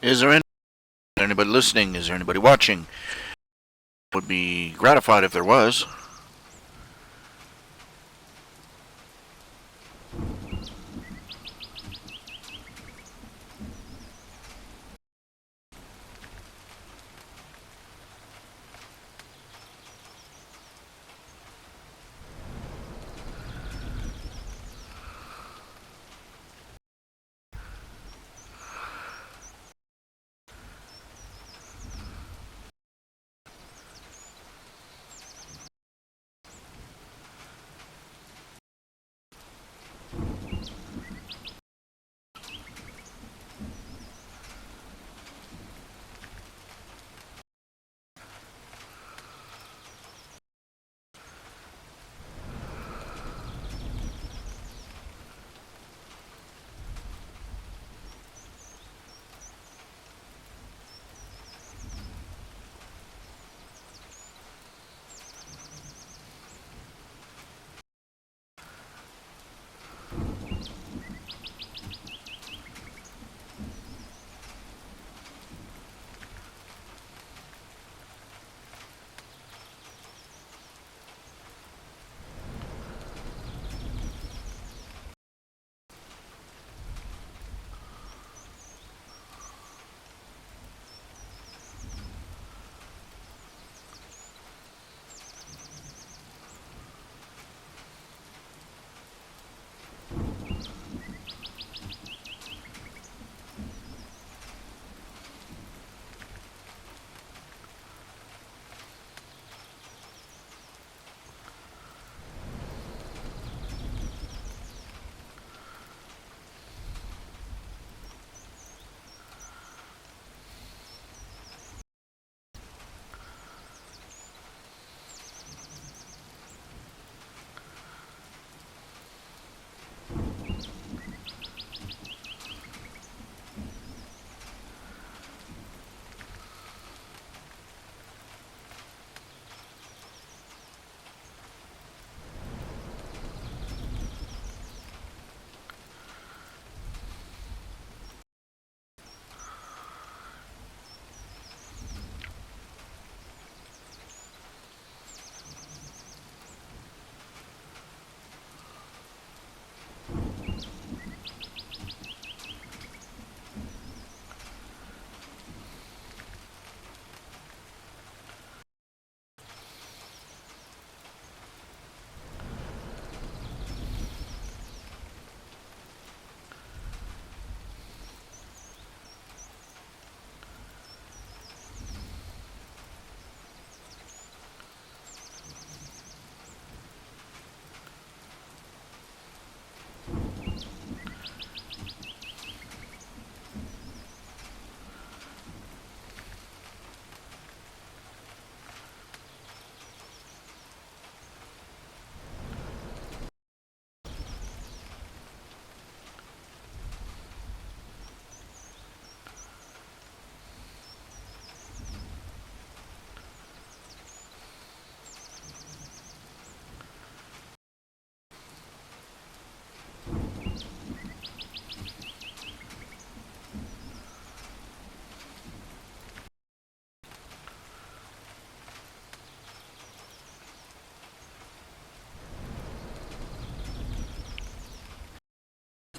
Is there anybody listening? Is there anybody watching? Would be gratified if there was.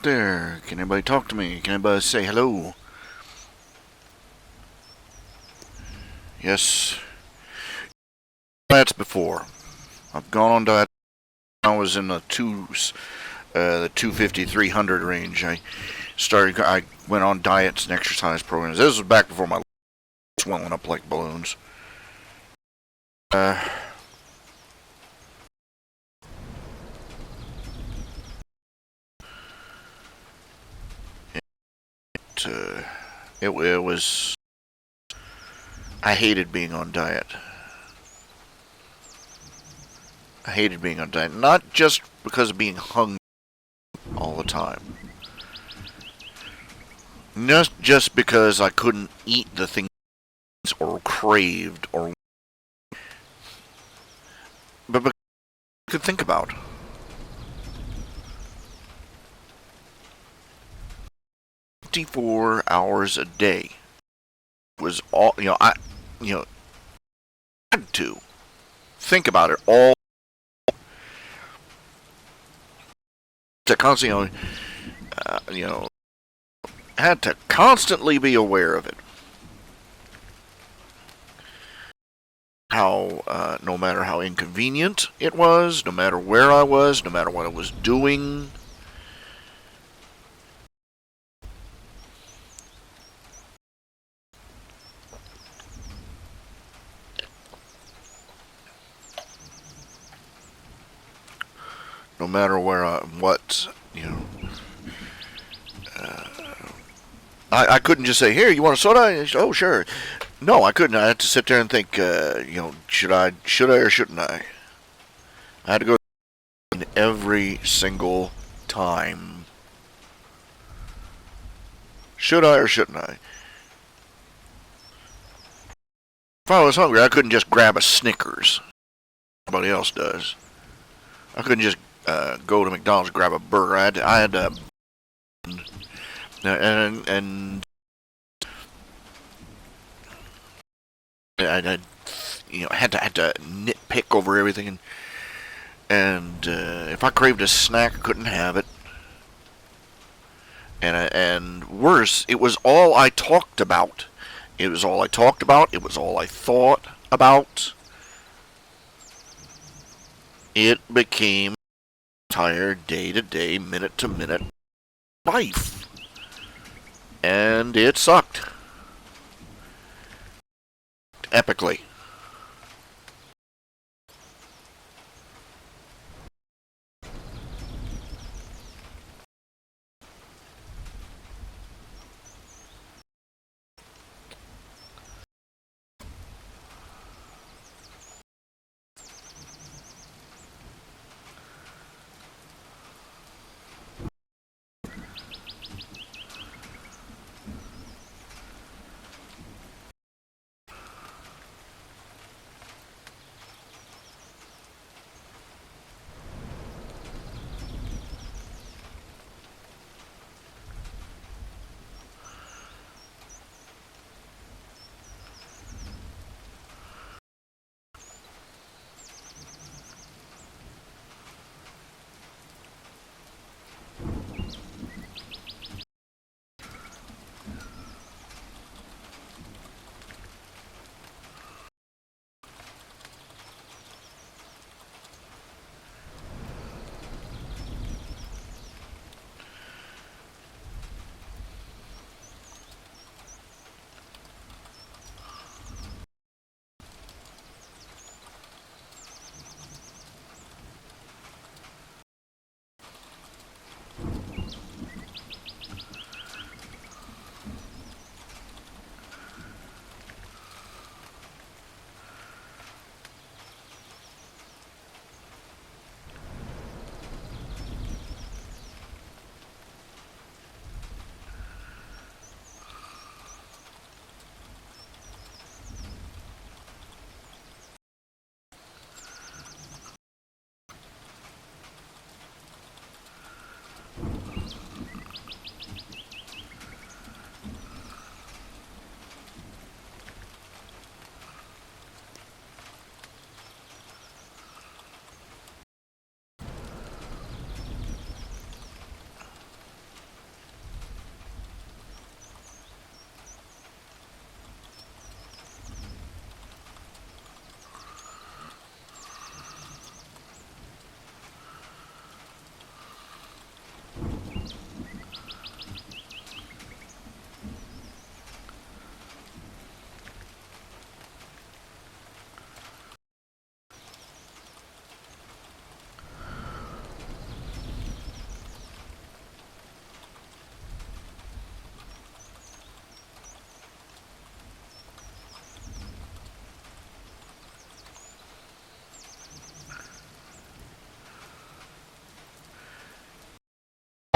There. Can anybody talk to me? Can anybody say hello? Yes. Diets before. I've gone on diet. I was in the 250, 300 range. I went on diets and exercise programs. This was back before my swelling up like balloons. Uh, it, uh, it was. I hated being on diet. I hated being on diet, not just because of being hungry all the time. Not just because I couldn't eat the things or craved or, but because I could think about 24 hours a day. was all you know had to think about it all to constantly had to constantly be aware of it. How no matter how inconvenient it was, no matter where I was, no matter what I was doing, no matter where what I couldn't just say, "Here, you want a soda?" Oh, sure. No, I couldn't. I had to sit there and think, should I or shouldn't I? I had to go every single time. Should I or shouldn't I? If I was hungry, I couldn't just grab a Snickers. Somebody else does. I couldn't just go to McDonald's and grab a burger. I had to, and I had to nitpick over everything, and if I craved a snack, I couldn't have it. And worse, it was all I talked about. It was all I talked about. It was all I thought about. It became entire day to day, minute to minute life, and it sucked epically.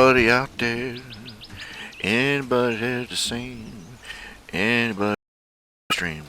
Anybody out there? Anybody had the same? Anybody stream?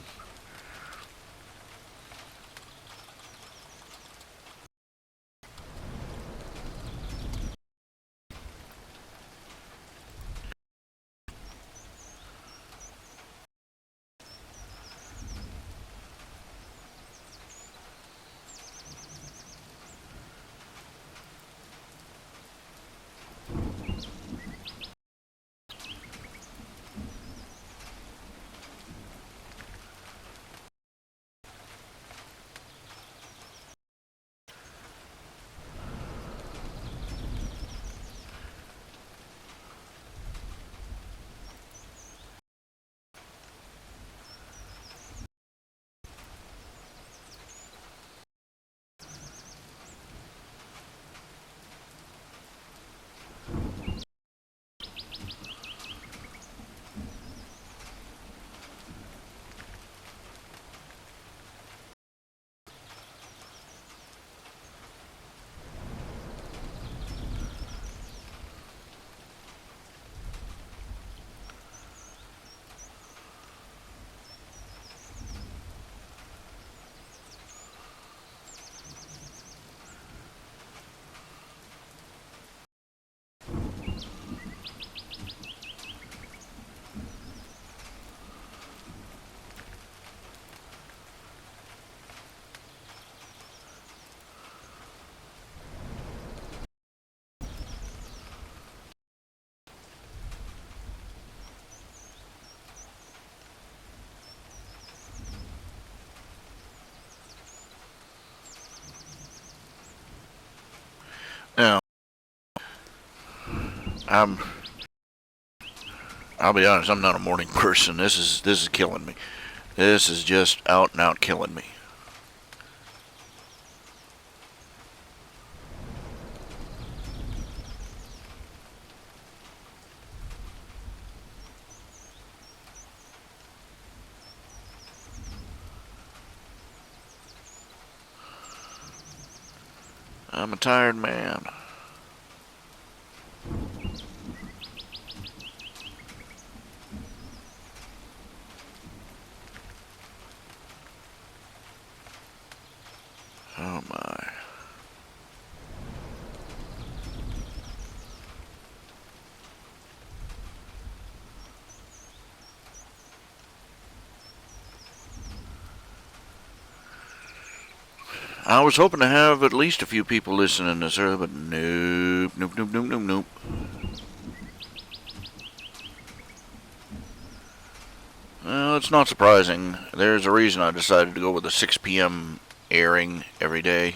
I'll be honest, I'm not a morning person. This is killing me. This is just out and out killing me. I'm a tired man. Oh my. I was hoping to have at least a few people listening this early, but nope, nope, nope, nope, nope, nope. Well, it's not surprising. There's a reason I decided to go with a 6 p.m. airing every day.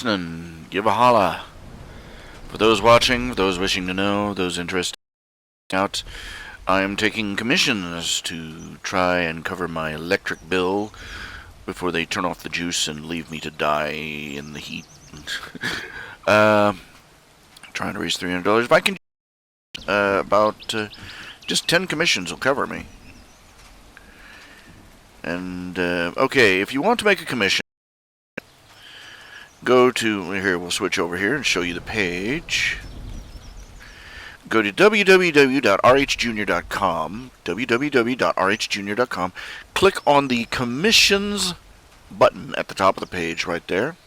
Listening, give a holla. For those watching, those wishing to know, those interested out, I am taking commissions to try and cover my electric bill before they turn off the juice and leave me to die in the heat. Trying to raise $300. If I can, about just 10 commissions will cover me. And okay, if you want to make a commission, go to here. We'll switch over here and show you the page. Go to www.rhjunior.com, www.rhjunior.com. Click on the commissions button at the top of the page right there.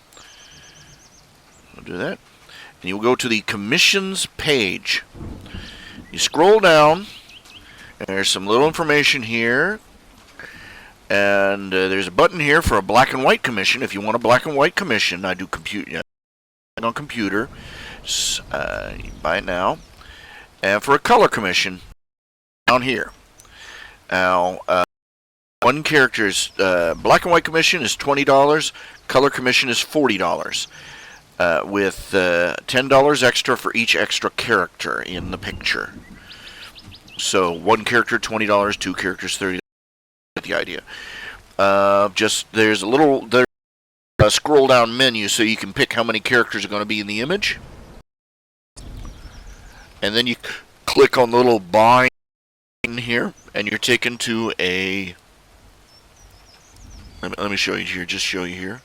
I'll do that. And you'll go to the commissions page. You scroll down. There's some little information here. And there's a button here for a black and white commission. If you want a black and white commission, I do on computer. You can buy it now. And for a color commission, down here. Now, one character's black and white commission is $20. Color commission is $40. With $10 extra for each extra character in the picture. So one character $20, two characters $30. The idea. There's a scroll down menu so you can pick how many characters are going to be in the image, and then you click on the little buy in here, and you're taken to a. Let me show you here. Just show you here.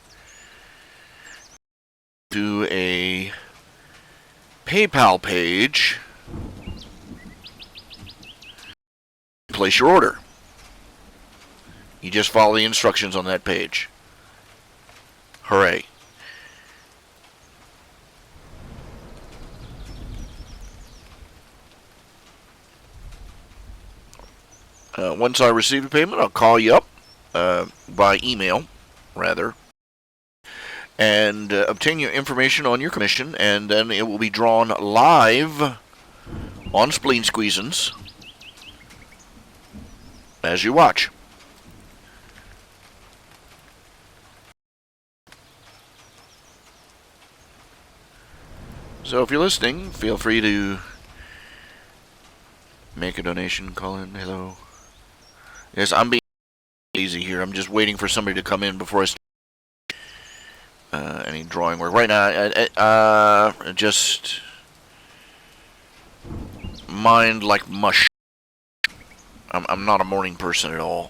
To a PayPal page. Place your order. You just follow the instructions on that page. Hooray. Once I receive the payment, I'll call you up by email, rather, and obtain your information on your commission, and then it will be drawn live on Spleen Squeezins as you watch. So if you're listening, feel free to make a donation, call in, hello. Yes, I'm being easy here. I'm just waiting for somebody to come in before I start any drawing work. Right now, just mind like mush. I'm not a morning person at all.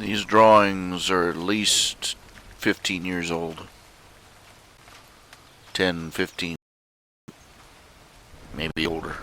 These drawings are at least 15 years old. 10, 15, maybe older.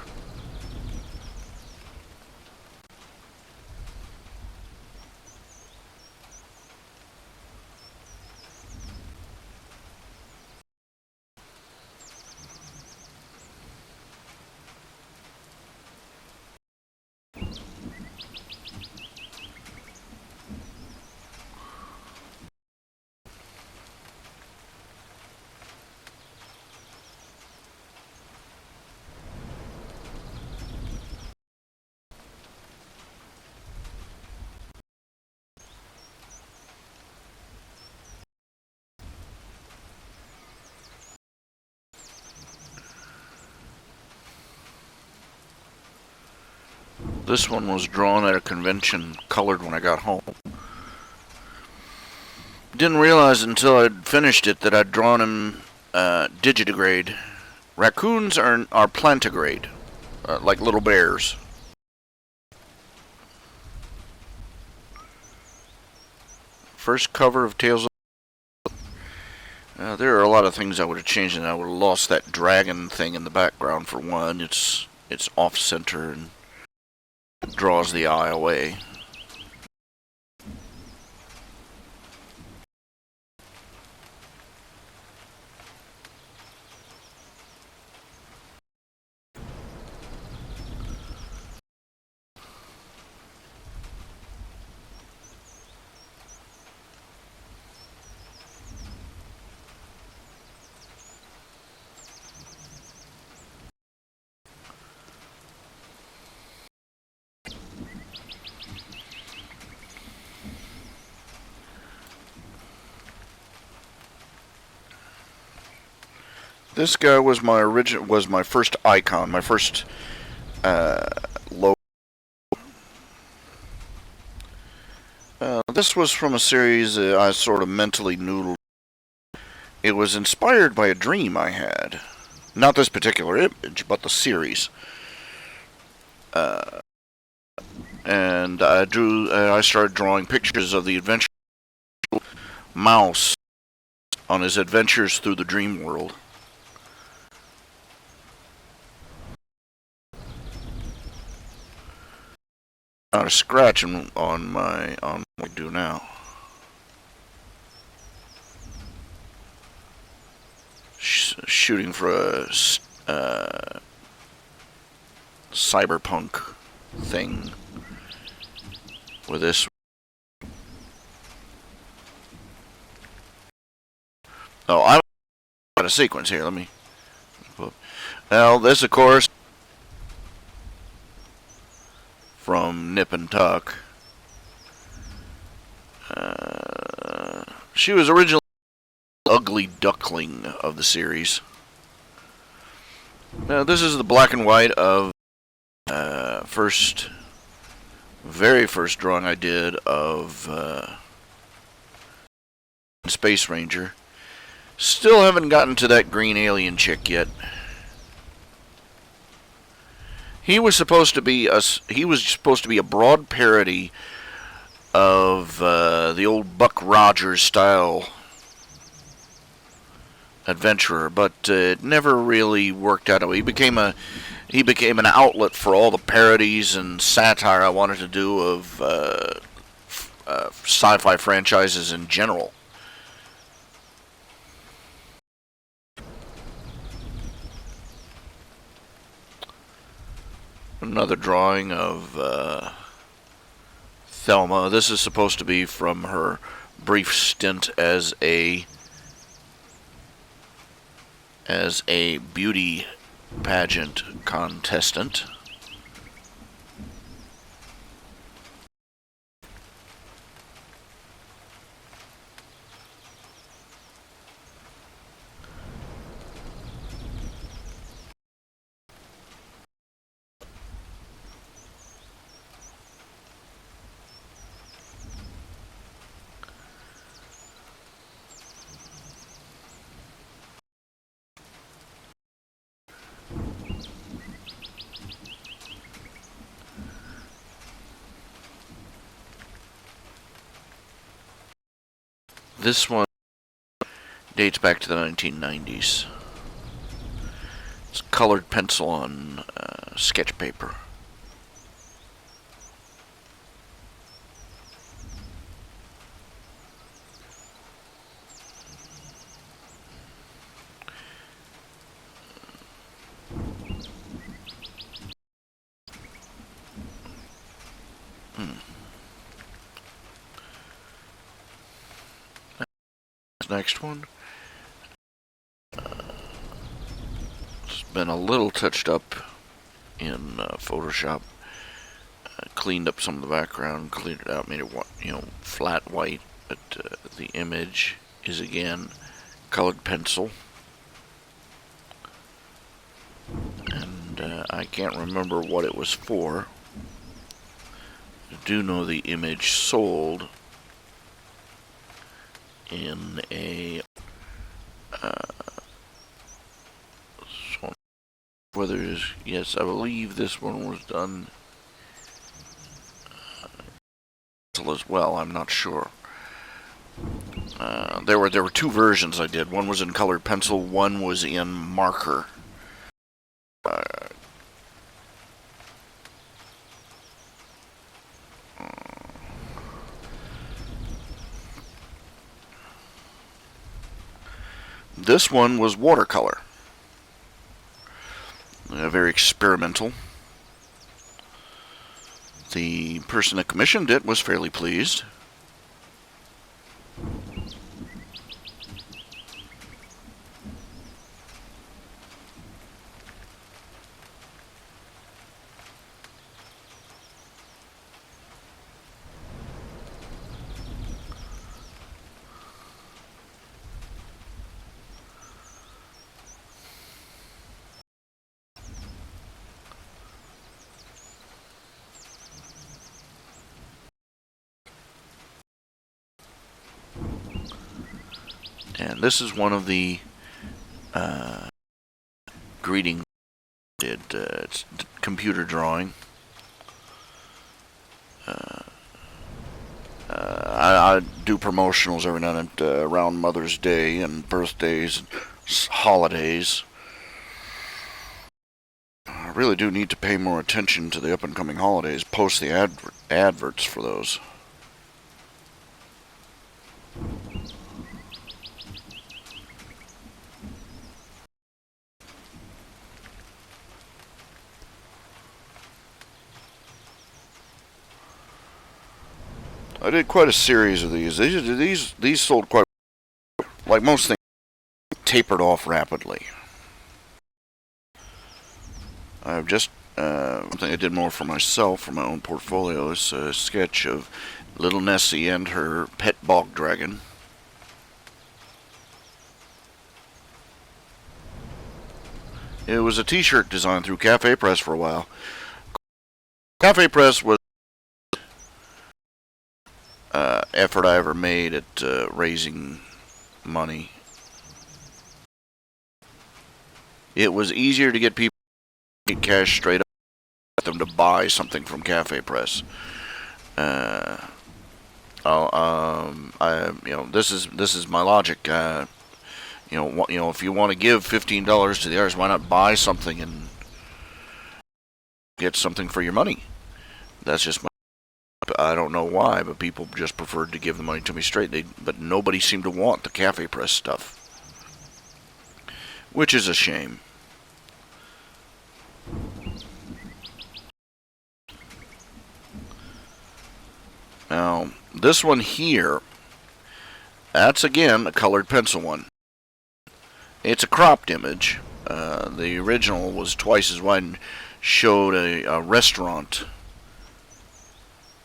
This one was drawn at a convention, colored when I got home. Didn't realize until I'd finished it that I'd drawn him digitigrade. Raccoons are plantigrade, like little bears. First cover of Tales of... there are a lot of things I would have changed, and I would have lost that dragon thing in the background for one. It's off-center and draws the eye away. This guy was my first icon, my first logo. This was from a series I sort of mentally noodled. It was inspired by a dream I had. Not this particular image, but the series. And I started drawing pictures of the adventure mouse on his adventures through the dream world. Not a scratch on my what I do now. Shooting for a cyberpunk thing with this. Oh, I've got a sequence here. Let me. Well, this of course from Nip and Tuck. She was originally the ugly duckling of the series. This is the black and white of very first drawing I did of Space Ranger. Still haven't gotten to that green alien chick yet. He was supposed to be a broad parody of the old Buck Rogers style adventurer, but it never really worked out. He became an outlet for all the parodies and satire I wanted to do of sci-fi franchises in general. Another drawing of Thelma. This is supposed to be from her brief stint as a beauty pageant contestant. This one dates back to the 1990s. It's colored pencil on sketch paper. Next one. It's been a little touched up in Photoshop. Cleaned up some of the background, cleaned it out, made it flat white. But the image is again colored pencil, and I can't remember what it was for. I do know the image sold in a whether it is, yes, I believe this one was done as well. I'm not sure. There were two versions I did. One was in colored pencil. One was in marker. This one was watercolor. Very experimental. The person that commissioned it was fairly pleased. And this is one of the greeting. It's computer drawing. I do promotionals every now and then around Mother's Day and birthdays and holidays. I really do need to pay more attention to the up-and-coming holidays. Post the adverts for those. I did quite a series of these. These sold quite, like most things, tapered off rapidly. I've just something I did more for myself, for my own portfolio, is a sketch of little Nessie and her pet bog dragon. It was a T-shirt design through Cafe Press for a while. Cafe Press was effort I ever made at raising money. It was easier to get people to get cash straight up for them to buy something from Cafe Press. This is my logic. If you want to give $15 to the artist, why not buy something and get something for your money? That's just my. I don't know why, but people just preferred to give the money to me straight. But nobody seemed to want the Cafe Press stuff, which is a shame. Now, this one here, that's again a colored pencil one. It's a cropped image. The original was twice as wide and showed a restaurant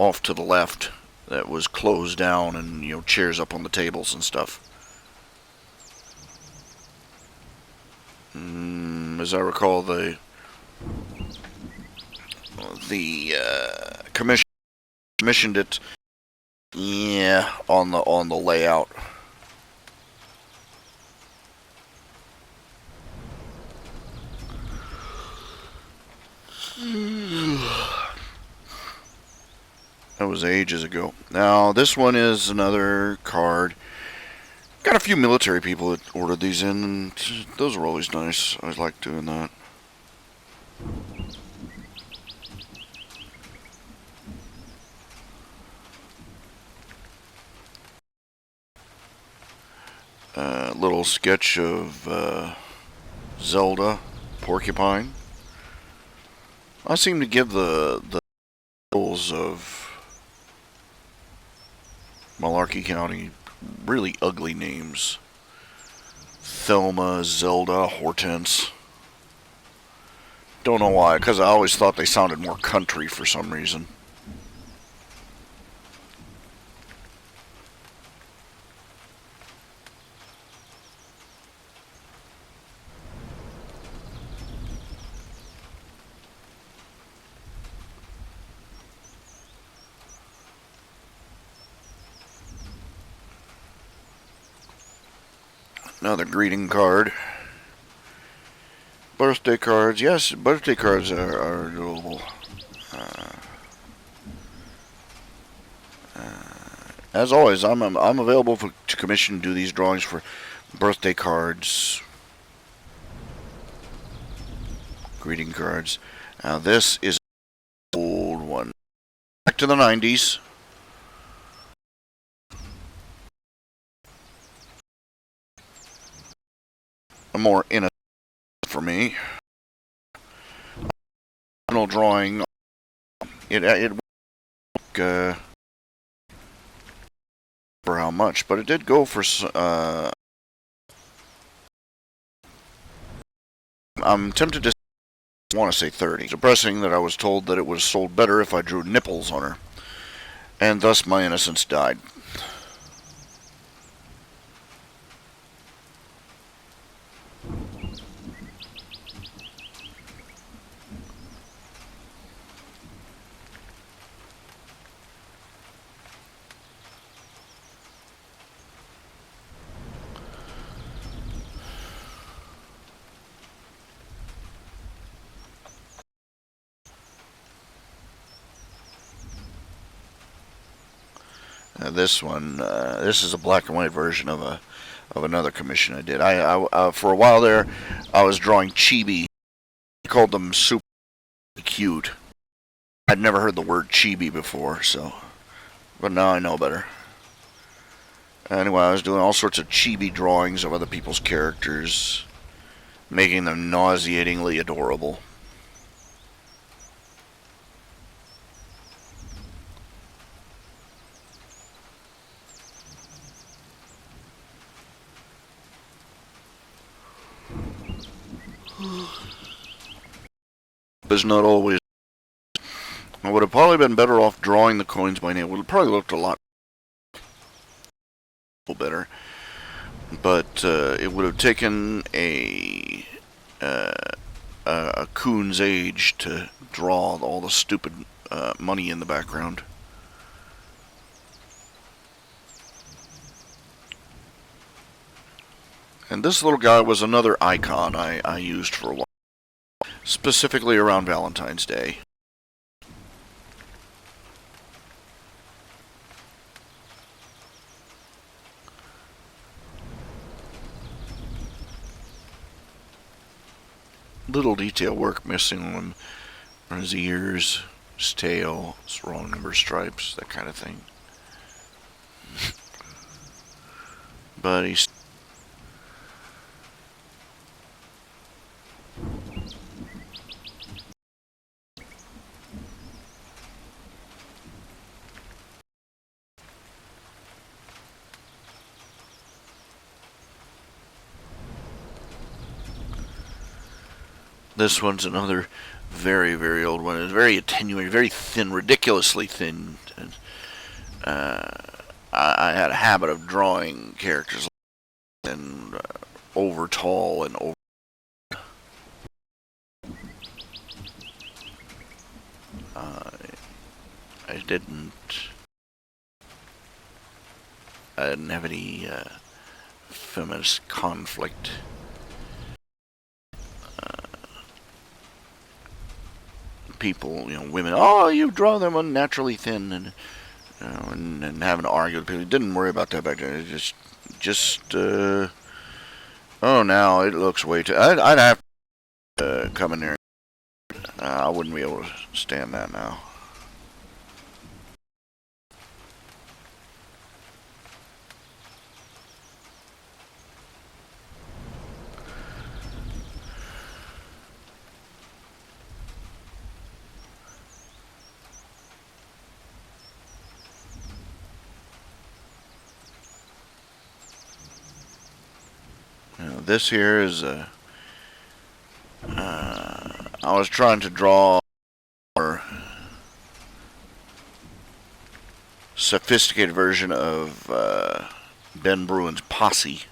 off to the left that was closed down and chairs up on the tables and stuff. As I recall, the commissioned it, on the layout. That was ages ago. Now, this one is another card. Got a few military people that ordered these in, and those were always nice. I always liked doing that. Little sketch of Zelda, Porcupine. I seem to give the rules of Malarkey County really ugly names. Thelma, Zelda, Hortense. Don't know why, because I always thought they sounded more country for some reason. Another greeting card. Birthday cards. Yes, birthday cards are doable. As always, I'm available to commission, do these drawings for birthday cards, greeting cards. Now this is an old one. Back to the 90s. A more innocent for me. Original drawing. It for how much, but it did go for. I'm tempted to want to say 30. It's depressing that I was told that it was sold better if I drew nipples on her, and thus my innocence died. This one, this is a black and white version of another commission I did. I for a while there, I was drawing chibi. I called them super cute. I'd never heard the word chibi before, but now I know better. Anyway, I was doing all sorts of chibi drawings of other people's characters, making them nauseatingly adorable. Is not always. I would have probably been better off drawing the coins by name. It would have probably looked a lot better, but it would have taken a coon's age to draw all the stupid money in the background. And this little guy was another icon I used for a while. Specifically around Valentine's Day. Little detail work missing on his ears, his tail, his wrong number of stripes, that kind of thing. But he's this one's another very, very old one. It's very attenuated, very thin, ridiculously thin. I had a habit of drawing characters and over tall and over. I didn't have any feminist conflict. People, women, oh, you draw them unnaturally thin, and and having to argue with people. Didn't worry about that back then. It just just, oh, now it looks way too, I'd have to come in there. I wouldn't be able to stand that now. This here is I was trying to draw a more sophisticated version of Ben Bruin's Posse.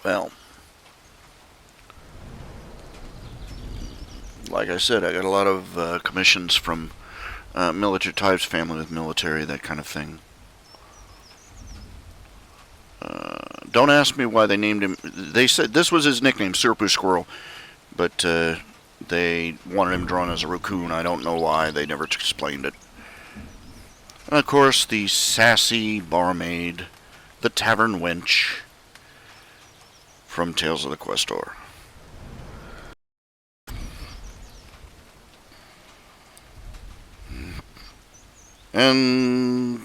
Well, like I said, I got a lot of commissions from military types, family with military, that kind of thing. Don't ask me why they named him. They said this was his nickname, Surpoo Squirrel, but they wanted him drawn as a raccoon. I don't know why. They never explained it. And of course, the sassy barmaid, the tavern wench from Tales of the Questor. And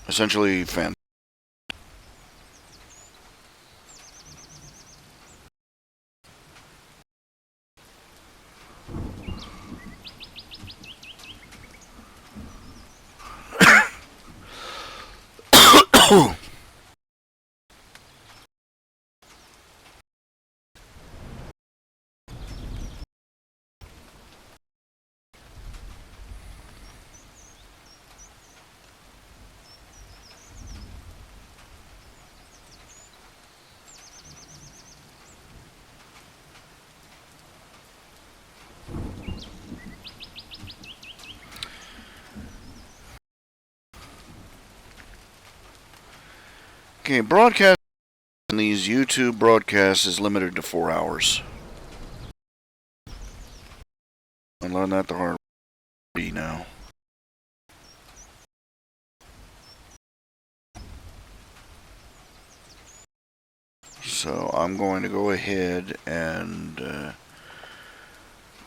essentially, fan. Okay, broadcast in these YouTube broadcasts is limited to 4 hours. I learned that the hard way now. So I'm going to go ahead and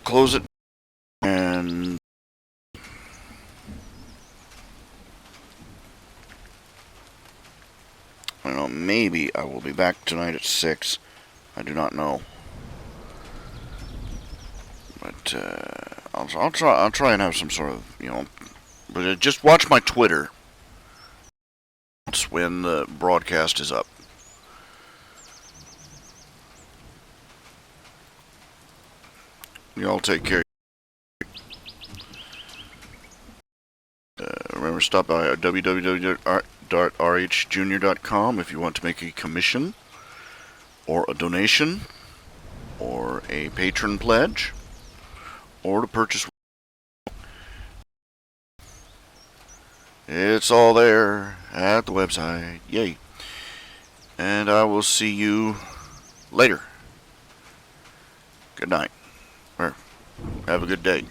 close it, and I don't know, maybe I will be back tonight at 6. I do not know. But I'll try and have some sort of, but just watch my Twitter. It's when the broadcast is up. Y'all take care. Remember, stop by www.rhjunior.com if you want to make a commission, or a donation, or a patron pledge, or to purchase. It's all there at the website. Yay. And I will see you later. Good night. Or have a good day.